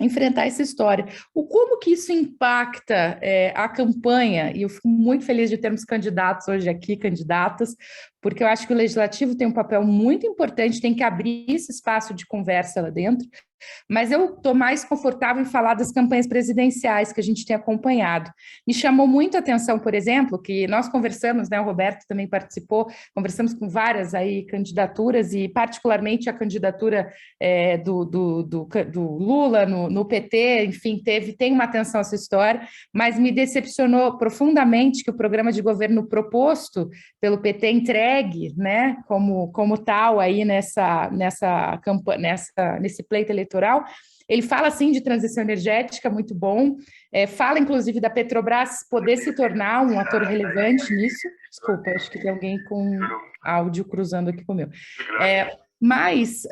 enfrentar essa história. Como que isso impacta a campanha? E eu fico muito feliz de termos candidatos hoje aqui, candidatas, porque eu acho que o Legislativo tem um papel muito importante, tem que abrir esse espaço de conversa lá dentro, mas eu estou mais confortável em falar das campanhas presidenciais que a gente tem acompanhado. Me chamou muito a atenção, por exemplo, que nós conversamos, né, o Roberto também participou, conversamos com várias aí candidaturas e particularmente a candidatura do Lula no PT, enfim, tem uma atenção a essa história, mas me decepcionou profundamente que o programa de governo proposto pelo PT entregue, né, como tal aí nessa campanha, nesse pleito eleitoral. Ele fala, sim, de transição energética, muito bom, fala, inclusive, da Petrobras poder se tornar um ator relevante nisso. Desculpa, acho que tem alguém com áudio cruzando aqui com o meu. Mas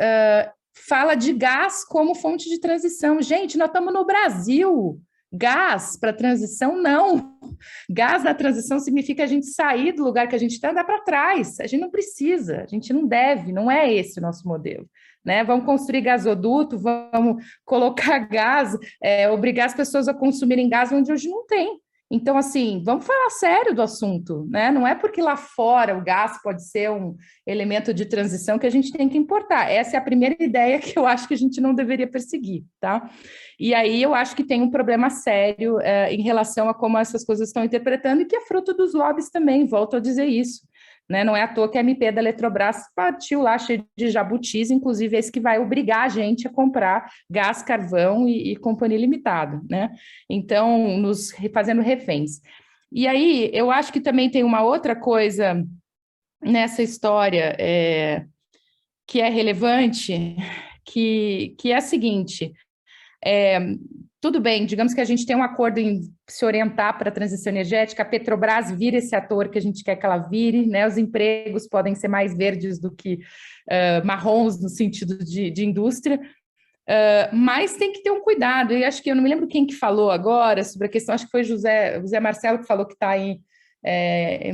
fala de gás como fonte de transição. Gente, nós estamos no Brasil. Gás para transição, não. Gás na transição significa a gente sair do lugar que a gente está e andar para trás. A gente não precisa, a gente não deve, não é esse o nosso modelo. Né? Vamos construir gasoduto, vamos colocar gás, obrigar as pessoas a consumirem gás onde hoje não tem. Então, assim, vamos falar sério do assunto, né? Não é porque lá fora o gás pode ser um elemento de transição que a gente tem que importar. Essa é a primeira ideia que eu acho que a gente não deveria perseguir, tá? E aí eu acho que tem um problema sério em relação a como essas coisas estão interpretando e que é fruto dos lobbies também, volto a dizer isso. Né? Não é à toa que a MP da Eletrobras partiu lá cheio de jabutis, inclusive esse que vai obrigar a gente a comprar gás, carvão e companhia limitada, né? Então, nos fazendo reféns. E aí, eu acho que também tem uma outra coisa nessa história que é relevante, que é a seguinte... tudo bem, digamos que a gente tem um acordo em se orientar para a transição energética, a Petrobras vira esse ator que a gente quer que ela vire, né? Os empregos podem ser mais verdes do que marrons no sentido de indústria, mas tem que ter um cuidado, e acho que eu não me lembro quem que falou agora sobre a questão, acho que foi José Marcelo que falou que está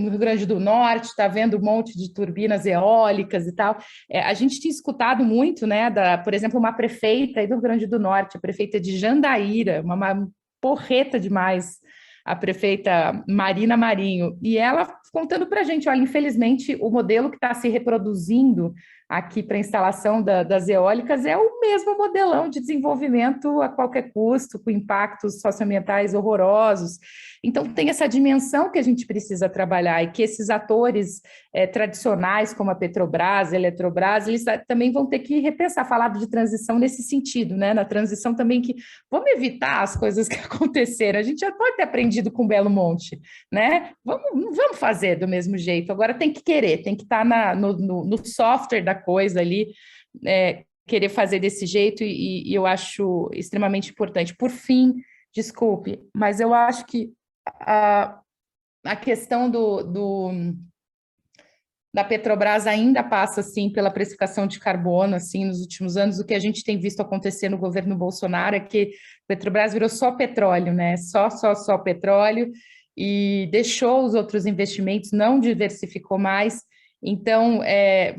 no Rio Grande do Norte, está vendo um monte de turbinas eólicas e tal. A gente tinha escutado muito, né, por exemplo, uma prefeita aí do Rio Grande do Norte, a prefeita de Jandaíra, uma porreta demais, a prefeita Marina Marinho, e ela contando para a gente, olha, infelizmente o modelo que está se reproduzindo aqui para a instalação das eólicas é o mesmo modelão de desenvolvimento a qualquer custo, com impactos socioambientais horrorosos. Então, tem essa dimensão que a gente precisa trabalhar e que esses atores tradicionais, como a Petrobras, a Eletrobras, eles também vão ter que repensar, falar de transição nesse sentido, né? Na transição também que vamos evitar as coisas que aconteceram. A gente já pode ter aprendido com Belo Monte, né? Vamos fazer do mesmo jeito. Agora tem que querer, tem que estar no software da coisa ali, querer fazer desse jeito, e eu acho extremamente importante. Por fim, desculpe, mas eu acho que a questão da Petrobras ainda passa, assim, pela precificação de carbono, assim, nos últimos anos. O que a gente tem visto acontecer no governo Bolsonaro é que a Petrobras virou só petróleo, né? Só petróleo, e deixou os outros investimentos, não diversificou mais. Então,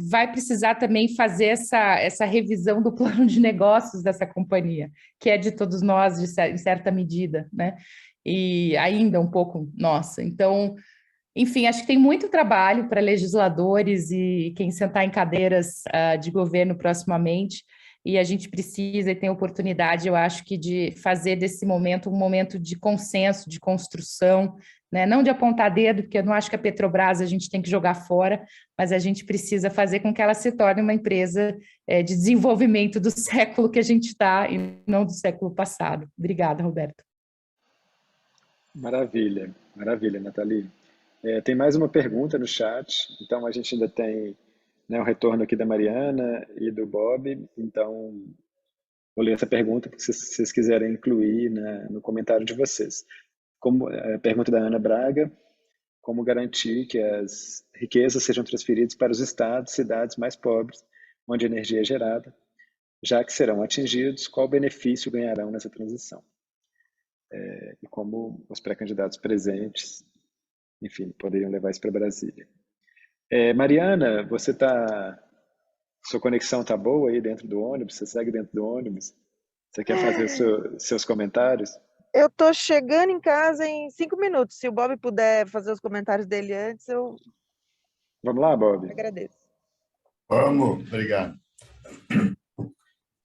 vai precisar também fazer essa revisão do plano de negócios dessa companhia, que é de todos nós, em certa medida, né? E ainda um pouco nossa. Então, Enfim, acho que tem muito trabalho para legisladores e quem sentar em cadeiras de governo proximamente, e a gente precisa e tem oportunidade, eu acho que de fazer desse momento um momento de consenso, de construção, né? Não de apontar dedo, porque eu não acho que a Petrobras a gente tem que jogar fora, mas a gente precisa fazer com que ela se torne uma empresa de desenvolvimento do século que a gente está e não do século passado. Obrigada, Roberto. Maravilha, maravilha, Nathalie. Tem mais uma pergunta no chat, então a gente ainda tem, né, o retorno aqui da Mariana e do Bob, então vou ler essa pergunta, se vocês quiserem incluir, né, no comentário de vocês. Pergunta da Ana Braga: como garantir que as riquezas sejam transferidas para os estados e cidades mais pobres, onde a energia é gerada, já que serão atingidos, qual benefício ganharão nessa transição? E como os pré-candidatos presentes, enfim, poderiam levar isso para Brasília. Mariana, sua conexão está boa aí dentro do ônibus? Você segue dentro do ônibus? Você quer fazer seus comentários? Eu estou chegando em casa em 5 minutos. Se o Bob puder fazer os comentários dele antes, eu... Vamos lá, Bob. agradeço. Vamos, obrigado.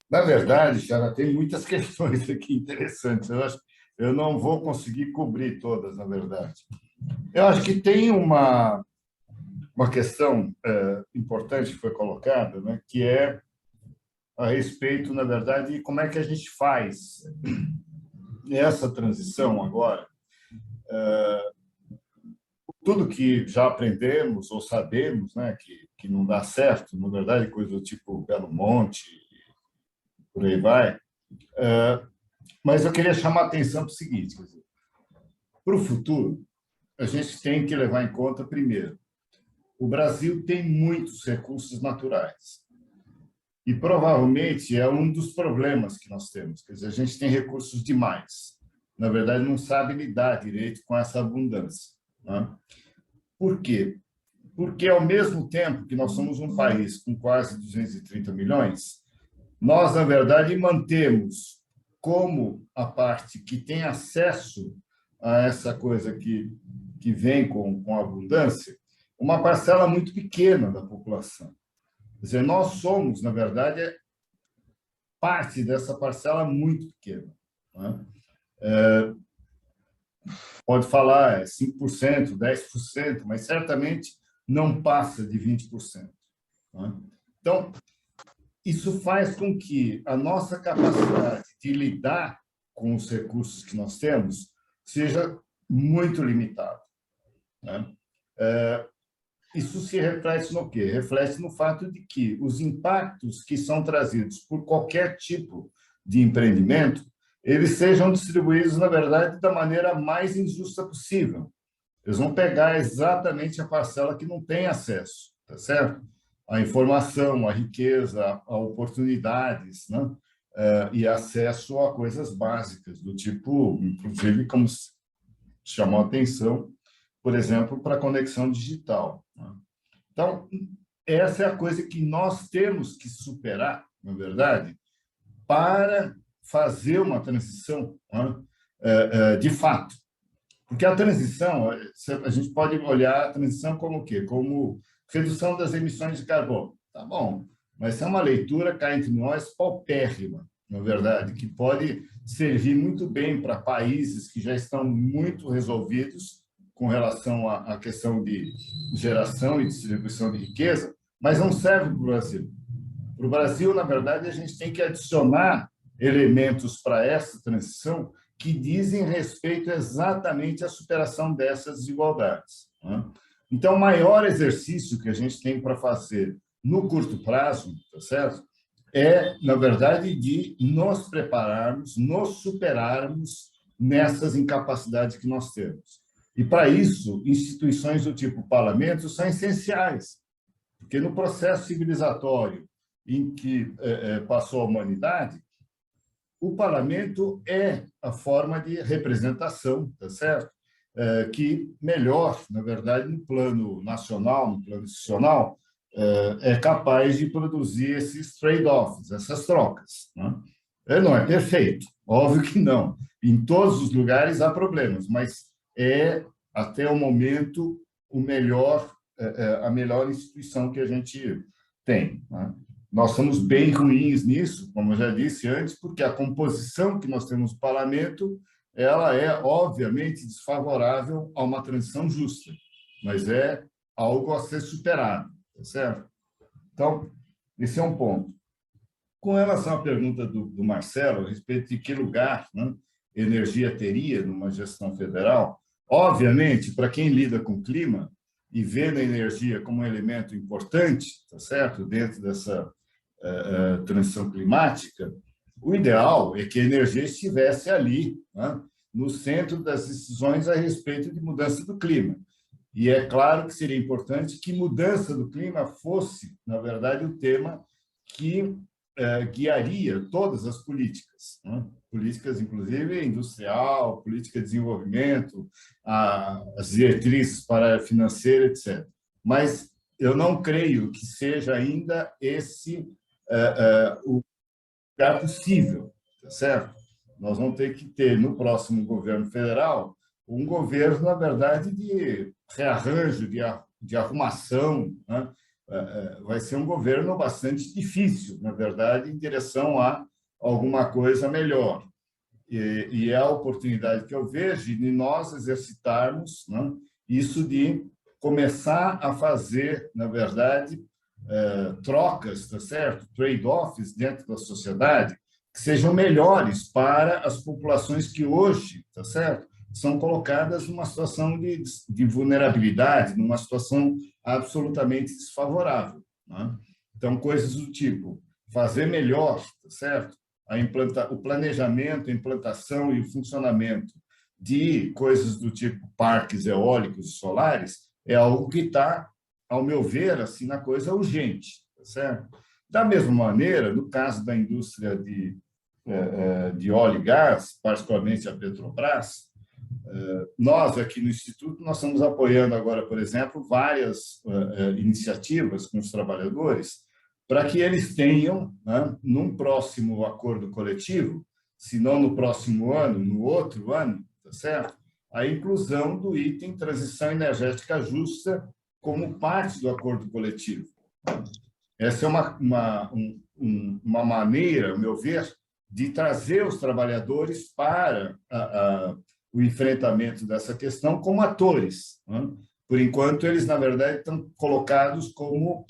Na verdade, Xará, tem muitas questões aqui interessantes. Eu não vou conseguir cobrir todas, na verdade. Eu acho que tem uma questão importante que foi colocada, né, que é a respeito, na verdade, de como é que a gente faz essa transição agora. Tudo que já aprendemos ou sabemos, né, que não dá certo, na verdade, coisa do tipo Belo Monte, por aí vai. Mas eu queria chamar a atenção para o seguinte: para o futuro, a gente tem que levar em conta, primeiro, o Brasil tem muitos recursos naturais. E provavelmente é um dos problemas que nós temos. Quer dizer, a gente tem recursos demais. Na verdade, não sabe lidar direito com essa abundância, né? Por quê? Porque, ao mesmo tempo que nós somos um país com quase 230 milhões, nós, na verdade, mantemos como a parte que tem acesso a essa coisa que vem com abundância, uma parcela muito pequena da população. Quer dizer, nós somos, na verdade, parte dessa parcela muito pequena, né? Pode falar 5%, 10%, mas certamente não passa de 20%, né? Então, isso faz com que a nossa capacidade de lidar com os recursos que nós temos seja muito limitada, né? Isso se reflete no quê? Reflete no fato de que os impactos que são trazidos por qualquer tipo de empreendimento, eles sejam distribuídos, na verdade, da maneira mais injusta possível. Eles vão pegar exatamente a parcela que não tem acesso, tá certo? A informação, a riqueza, a oportunidades, né? E acesso a coisas básicas, do tipo, inclusive, como chamou a atenção, por exemplo, para a conexão digital, né? Então, essa é a coisa que nós temos que superar, na verdade, para fazer uma transição, né, de fato. Porque a transição, a gente pode olhar a transição como o quê? Como redução das emissões de carbono. Tá bom, mas é uma leitura, cá entre nós, paupérrima, na verdade, que pode servir muito bem para países que já estão muito resolvidos com relação à questão de geração e distribuição de riqueza, mas não serve para o Brasil. Para o Brasil, na verdade, a gente tem que adicionar elementos para essa transição que dizem respeito exatamente à superação dessas desigualdades, né? Então, o maior exercício que a gente tem para fazer no curto prazo, tá certo? Na verdade, de nos prepararmos, nos superarmos nessas incapacidades que nós temos. E, para isso, instituições do tipo parlamento são essenciais, porque no processo civilizatório em que passou a humanidade, o parlamento é a forma de representação, tá certo? Que melhor, na verdade, no plano nacional, no plano institucional, é capaz de produzir esses trade-offs, essas trocas, né? Não é perfeito, óbvio que não. Em todos os lugares há problemas, mas é, até o momento, a melhor instituição que a gente tem, né? Nós somos bem ruins nisso, como eu já disse antes, porque a composição que nós temos no parlamento, ela é, obviamente, desfavorável a uma transição justa, mas é algo a ser superado, tá certo? Então, esse é um ponto. Com relação à pergunta do Marcelo, a respeito de que lugar, né, energia teria numa gestão federal, obviamente, para quem lida com clima e vê na energia como um elemento importante, tá certo, dentro dessa transição climática, o ideal é que a energia estivesse ali, né, no centro das decisões a respeito de mudança do clima. E é claro que seria importante que mudança do clima fosse, na verdade, o tema que guiaria todas as políticas, né? Políticas, inclusive, industrial, política de desenvolvimento, as diretrizes para a área financeira, etc. Mas eu não creio que seja ainda esse o lugar possível, tá certo? Nós vamos ter que ter, no próximo governo federal, um governo, na verdade, de rearranjo, de arrumação, né? Vai ser um governo bastante difícil, na verdade, em direção a alguma coisa melhor. E é a oportunidade que eu vejo de nós exercitarmos, né, isso de começar a fazer, na verdade, trocas, tá certo? Trade-offs dentro da sociedade que sejam melhores para as populações que hoje, tá certo, são colocadas numa situação de vulnerabilidade, numa situação absolutamente desfavorável, né? Então, coisas do tipo fazer melhor, tá certo? O planejamento, a implantação e o funcionamento de coisas do tipo parques eólicos e solares é algo que está, ao meu ver, assim, na coisa urgente, tá certo? Da mesma maneira, no caso da indústria de óleo e gás, particularmente a Petrobras, nós aqui no Instituto, nós estamos apoiando agora, por exemplo, várias iniciativas com os trabalhadores para que eles tenham, né, num próximo acordo coletivo, se não no próximo ano, no outro ano, tá certo? A inclusão do item transição energética justa como parte do acordo coletivo. Essa é uma maneira, ao meu ver, de trazer os trabalhadores para o enfrentamento dessa questão como atores, né? Por enquanto, eles, na verdade, estão colocados como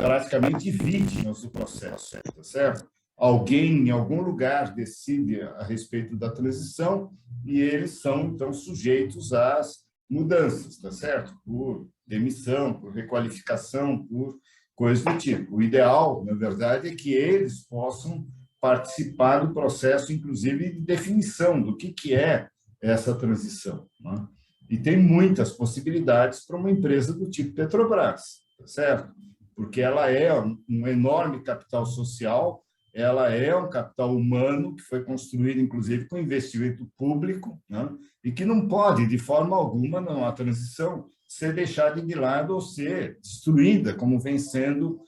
praticamente vítimas do processo, tá certo? Alguém, em algum lugar, decide a respeito da transição e eles são, então, sujeitos às mudanças, tá certo? Por demissão, por requalificação, por coisas do tipo. O ideal, na verdade, é que eles possam participar do processo, inclusive, de definição do que é essa transição, né? E tem muitas possibilidades para uma empresa do tipo Petrobras, tá certo? Porque ela é um enorme capital social, ela é um capital humano que foi construído, inclusive, com investimento público, né? E que não pode, de forma alguma, numa transição, ser deixada de lado ou ser destruída, como vem sendo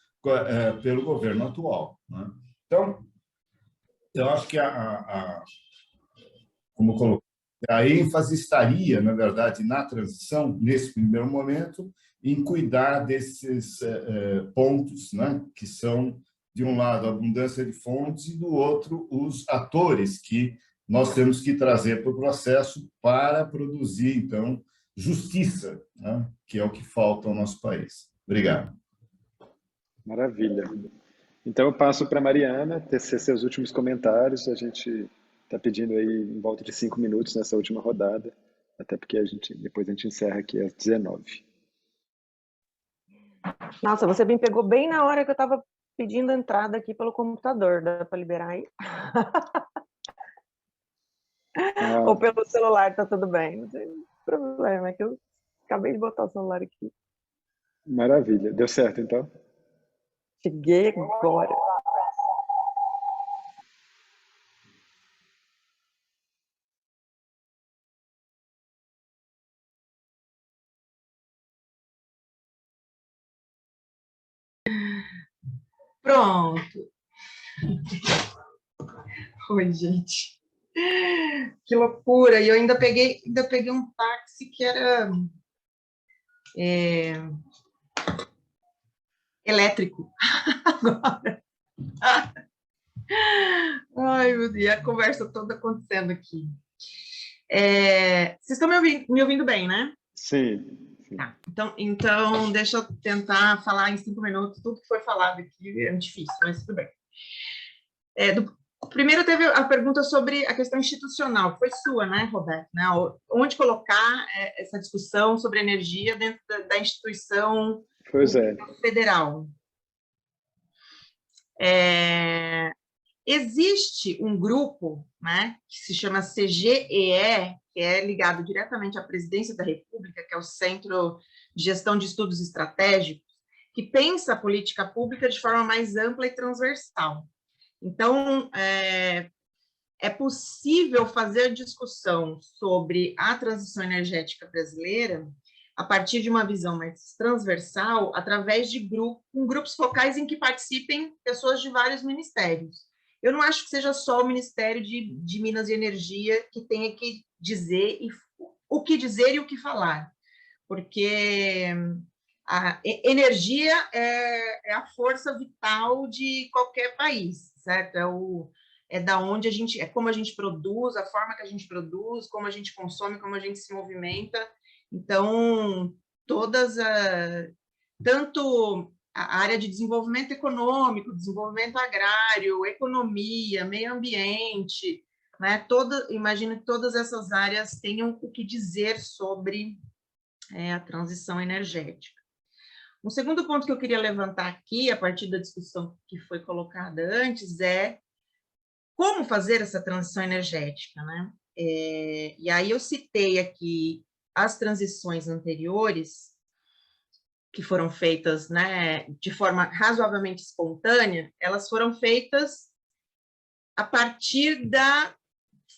pelo governo atual, né? Então, eu acho que como coloquei, a ênfase estaria, na verdade, na transição, nesse primeiro momento, em cuidar desses pontos, né, que são, de um lado, a abundância de fontes e, do outro, os atores que nós temos que trazer para o processo para produzir, então, justiça, né, que é o que falta ao nosso país. Obrigado. Maravilha. Então, eu passo para a Mariana tecer seus últimos comentários. A gente está pedindo aí em volta de 5 minutos nessa última rodada, até porque depois a gente encerra aqui às 19. Nossa, você me pegou bem na hora que eu estava pedindo entrada aqui pelo computador. Dá para liberar aí? Ou pelo celular, tá tudo bem. Não tem problema, é que eu acabei de botar o celular aqui. Maravilha. Deu certo, então? Cheguei agora. Pronto. Oi, gente. Que loucura. E eu ainda peguei um táxi que era elétrico. Agora. Ai, meu Deus, a conversa toda acontecendo aqui. Vocês estão me ouvindo bem, né? Sim. Tá. Então, deixa eu tentar falar em 5 minutos tudo que foi falado aqui. É difícil, mas tudo bem. Primeiro teve a pergunta sobre a questão institucional, foi sua, né, Roberto? Né? Onde colocar essa discussão sobre energia dentro da instituição federal? Existe um grupo, né, que se chama CGEE, que é ligado diretamente à Presidência da República, que é o Centro de Gestão de Estudos Estratégicos, que pensa a política pública de forma mais ampla e transversal. Então, é possível fazer discussão sobre a transição energética brasileira a partir de uma visão mais transversal, através de grupos focais em que participem pessoas de vários ministérios. Eu não acho que seja só o Ministério de Minas e Energia que tenha que dizer o que dizer e o que falar, porque a energia é a força vital de qualquer país, certo? É da onde a gente, é como a gente produz, a forma que a gente produz, como a gente consome, como a gente se movimenta. Então, tanto a área de desenvolvimento econômico, desenvolvimento agrário, economia, meio ambiente, né? Imagino que todas essas áreas tenham o que dizer sobre a transição energética. Um segundo ponto que eu queria levantar aqui, a partir da discussão que foi colocada antes, é como fazer essa transição energética, né? E aí eu citei aqui as transições anteriores, que foram feitas, né, de forma razoavelmente espontânea, elas foram feitas a partir da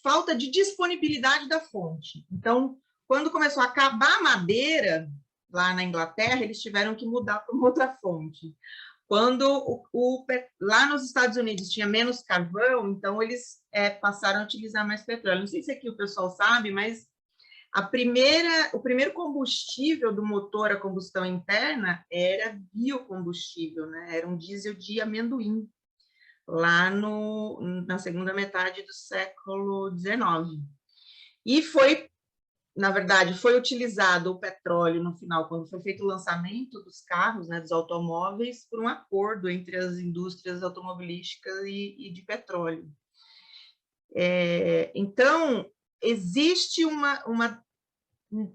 falta de disponibilidade da fonte. Então, quando começou a acabar a madeira, lá na Inglaterra, eles tiveram que mudar para uma outra fonte. Quando lá nos Estados Unidos tinha menos carvão, então eles passaram a utilizar mais petróleo. Não sei se aqui o pessoal sabe, mas o primeiro combustível do motor a combustão interna era biocombustível, né? Era um diesel de amendoim, lá na segunda metade do século XIX. E na verdade, foi utilizado o petróleo no final, quando foi feito o lançamento dos carros, né, dos automóveis, por um acordo entre as indústrias automobilísticas e de petróleo. Então, existe uma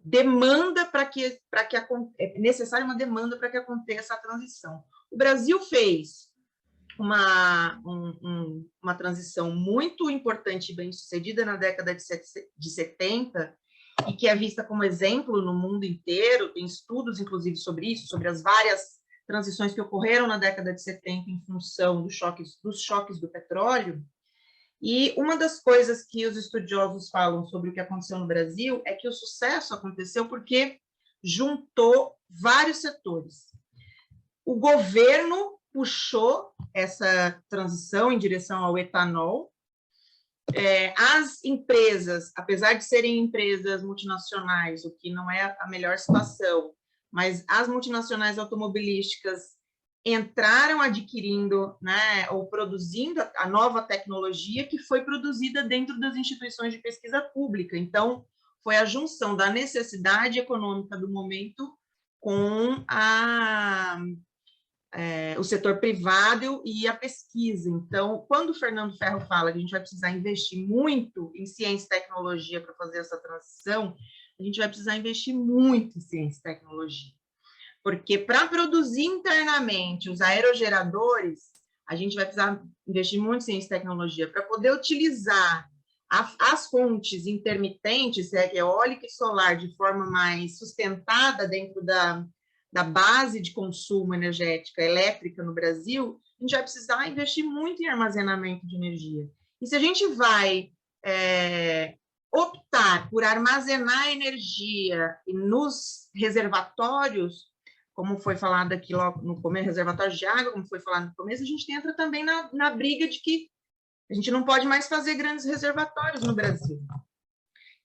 demanda é necessária uma demanda para que aconteça a transição. O Brasil fez uma transição muito importante e bem-sucedida na década de 70, e que é vista como exemplo no mundo inteiro, tem estudos, inclusive, sobre isso, sobre as várias transições que ocorreram na década de 70 em função dos choques do petróleo. E uma das coisas que os estudiosos falam sobre o que aconteceu no Brasil é que o sucesso aconteceu porque juntou vários setores. O governo puxou essa transição em direção ao etanol. As empresas, apesar de serem empresas multinacionais, o que não é a melhor situação, mas as multinacionais automobilísticas entraram adquirindo, né, ou produzindo a nova tecnologia que foi produzida dentro das instituições de pesquisa pública. Então, foi a junção da necessidade econômica do momento com o setor privado e a pesquisa. Então, quando o Fernando Ferro fala que a gente vai precisar investir muito em ciência e tecnologia para fazer essa transição, a gente vai precisar investir muito em ciência e tecnologia. Porque para produzir internamente os aerogeradores, a gente vai precisar investir muito em ciência e tecnologia para poder utilizar as fontes intermitentes, eólica e solar, de forma mais sustentada dentro da base de consumo energética elétrica no Brasil, a gente vai precisar investir muito em armazenamento de energia. E se a gente vai optar por armazenar energia nos reservatórios, como foi falado aqui logo no começo, reservatórios de água, como foi falado no começo, a gente entra também na briga de que a gente não pode mais fazer grandes reservatórios no Brasil.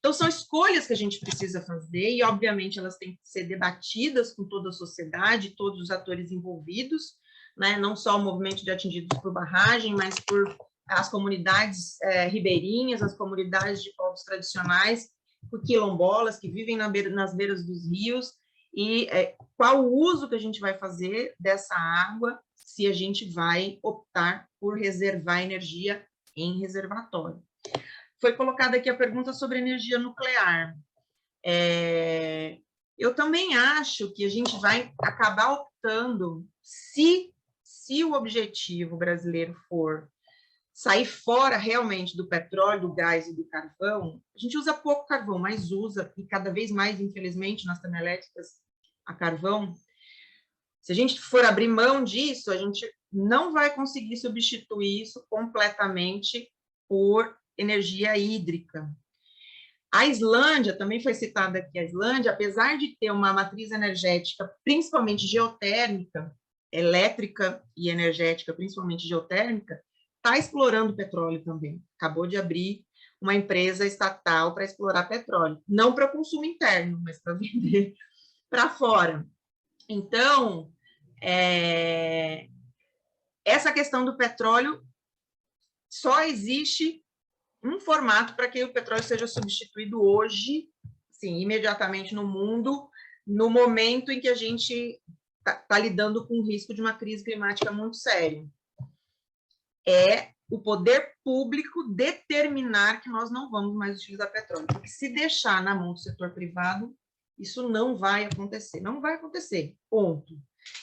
Então, são escolhas que a gente precisa fazer e, obviamente, elas têm que ser debatidas com toda a sociedade, todos os atores envolvidos, né? Não só o movimento de atingidos por barragem, mas por as comunidades ribeirinhas, as comunidades de povos tradicionais, por quilombolas que vivem nas beiras dos rios, e qual o uso que a gente vai fazer dessa água, se a gente vai optar por reservar energia em reservatório. Foi colocada aqui a pergunta sobre energia nuclear. Eu também acho que a gente vai acabar optando, se o objetivo brasileiro for sair fora realmente do petróleo, do gás e do carvão. A gente usa pouco carvão, mas usa, e cada vez mais, infelizmente, nas termoelétricas a carvão. Se a gente for abrir mão disso, a gente não vai conseguir substituir isso completamente por energia hídrica. A Islândia, também foi citada aqui, a Islândia, apesar de ter uma matriz energética, principalmente geotérmica, elétrica e energética, principalmente geotérmica, está explorando petróleo também. Acabou de abrir uma empresa estatal para explorar petróleo. Não para consumo interno, mas para vender para fora. Então, essa questão do petróleo, só existe um formato para que o petróleo seja substituído hoje, sim, imediatamente no mundo, no momento em que a gente está lidando com o risco de uma crise climática muito séria. É o poder público determinar que nós não vamos mais utilizar petróleo. Porque se deixar na mão do setor privado, isso não vai acontecer. Não vai acontecer, ponto.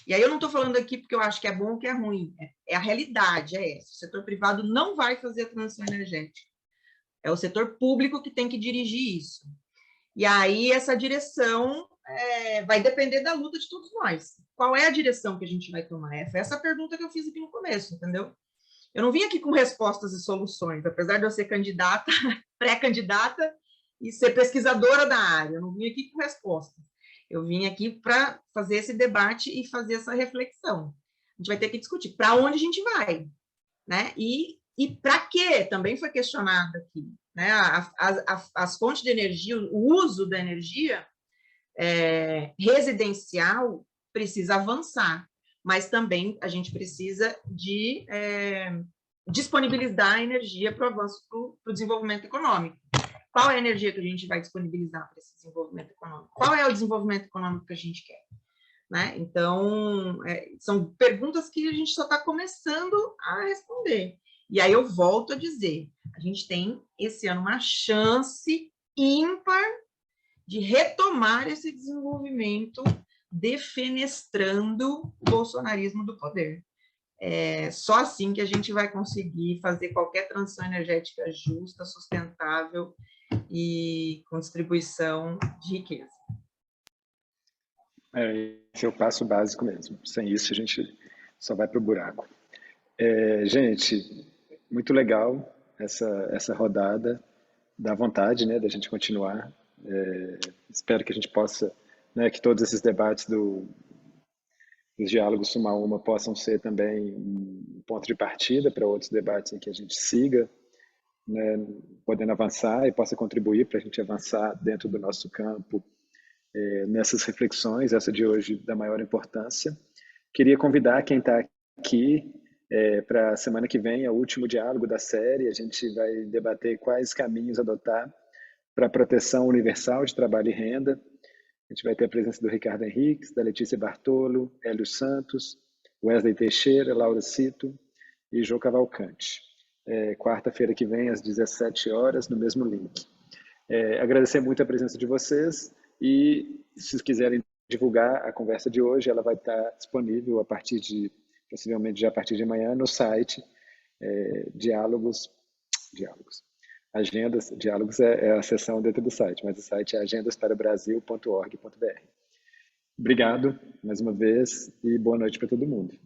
E aí eu não estou falando aqui porque eu acho que é bom ou que é ruim. A realidade é essa. O setor privado não vai fazer a transição energética. É o setor público que tem que dirigir isso. E aí essa direção vai depender da luta de todos nós. Qual é a direção que a gente vai tomar? Foi essa pergunta que eu fiz aqui no começo, entendeu? Eu não vim aqui com respostas e soluções, apesar de eu ser candidata, pré-candidata e ser pesquisadora da área. Eu não vim aqui com respostas. Eu vim aqui para fazer esse debate e fazer essa reflexão. A gente vai ter que discutir para onde a gente vai, né? E para quê? Também foi questionado aqui, né? As fontes de energia, o uso da energia residencial precisa avançar, mas também a gente precisa de disponibilizar a energia para o avanço, para o desenvolvimento econômico. Qual é a energia que a gente vai disponibilizar para esse desenvolvimento econômico? Qual é o desenvolvimento econômico que a gente quer? Né? Então, são perguntas que a gente só está começando a responder. E aí eu volto a dizer, a gente tem esse ano uma chance ímpar de retomar esse desenvolvimento defenestrando o bolsonarismo do poder. Só assim que a gente vai conseguir fazer qualquer transição energética justa, sustentável e com distribuição de riqueza. Esse é o passo básico mesmo. Sem isso, a gente só vai para o buraco. Gente, muito legal essa rodada. Dá vontade, né, da gente continuar. Espero que a gente possa, né, que todos esses debates dos diálogos Suma Uma possam ser também um ponto de partida para outros debates em que a gente siga, né, podendo avançar e possa contribuir para a gente avançar dentro do nosso campo nessas reflexões, essa de hoje da maior importância. Queria convidar quem está aqui para a semana que vem, é o último diálogo da série. A gente vai debater quais caminhos adotar para a proteção universal de trabalho e renda. A gente vai ter a presença do Ricardo Henriques, da Letícia Bartolo, Hélio Santos, Wesley Teixeira, Laura Cito e Jô Cavalcante. Quarta-feira que vem, às 17 horas, no mesmo link. Agradecer muito a presença de vocês e, se vocês quiserem divulgar a conversa de hoje, ela vai estar disponível possivelmente já a partir de amanhã, no site Diálogos. Diálogos é a seção dentro do site, mas o site é agendasparabrasil.org.br. Obrigado mais uma vez e boa noite para todo mundo.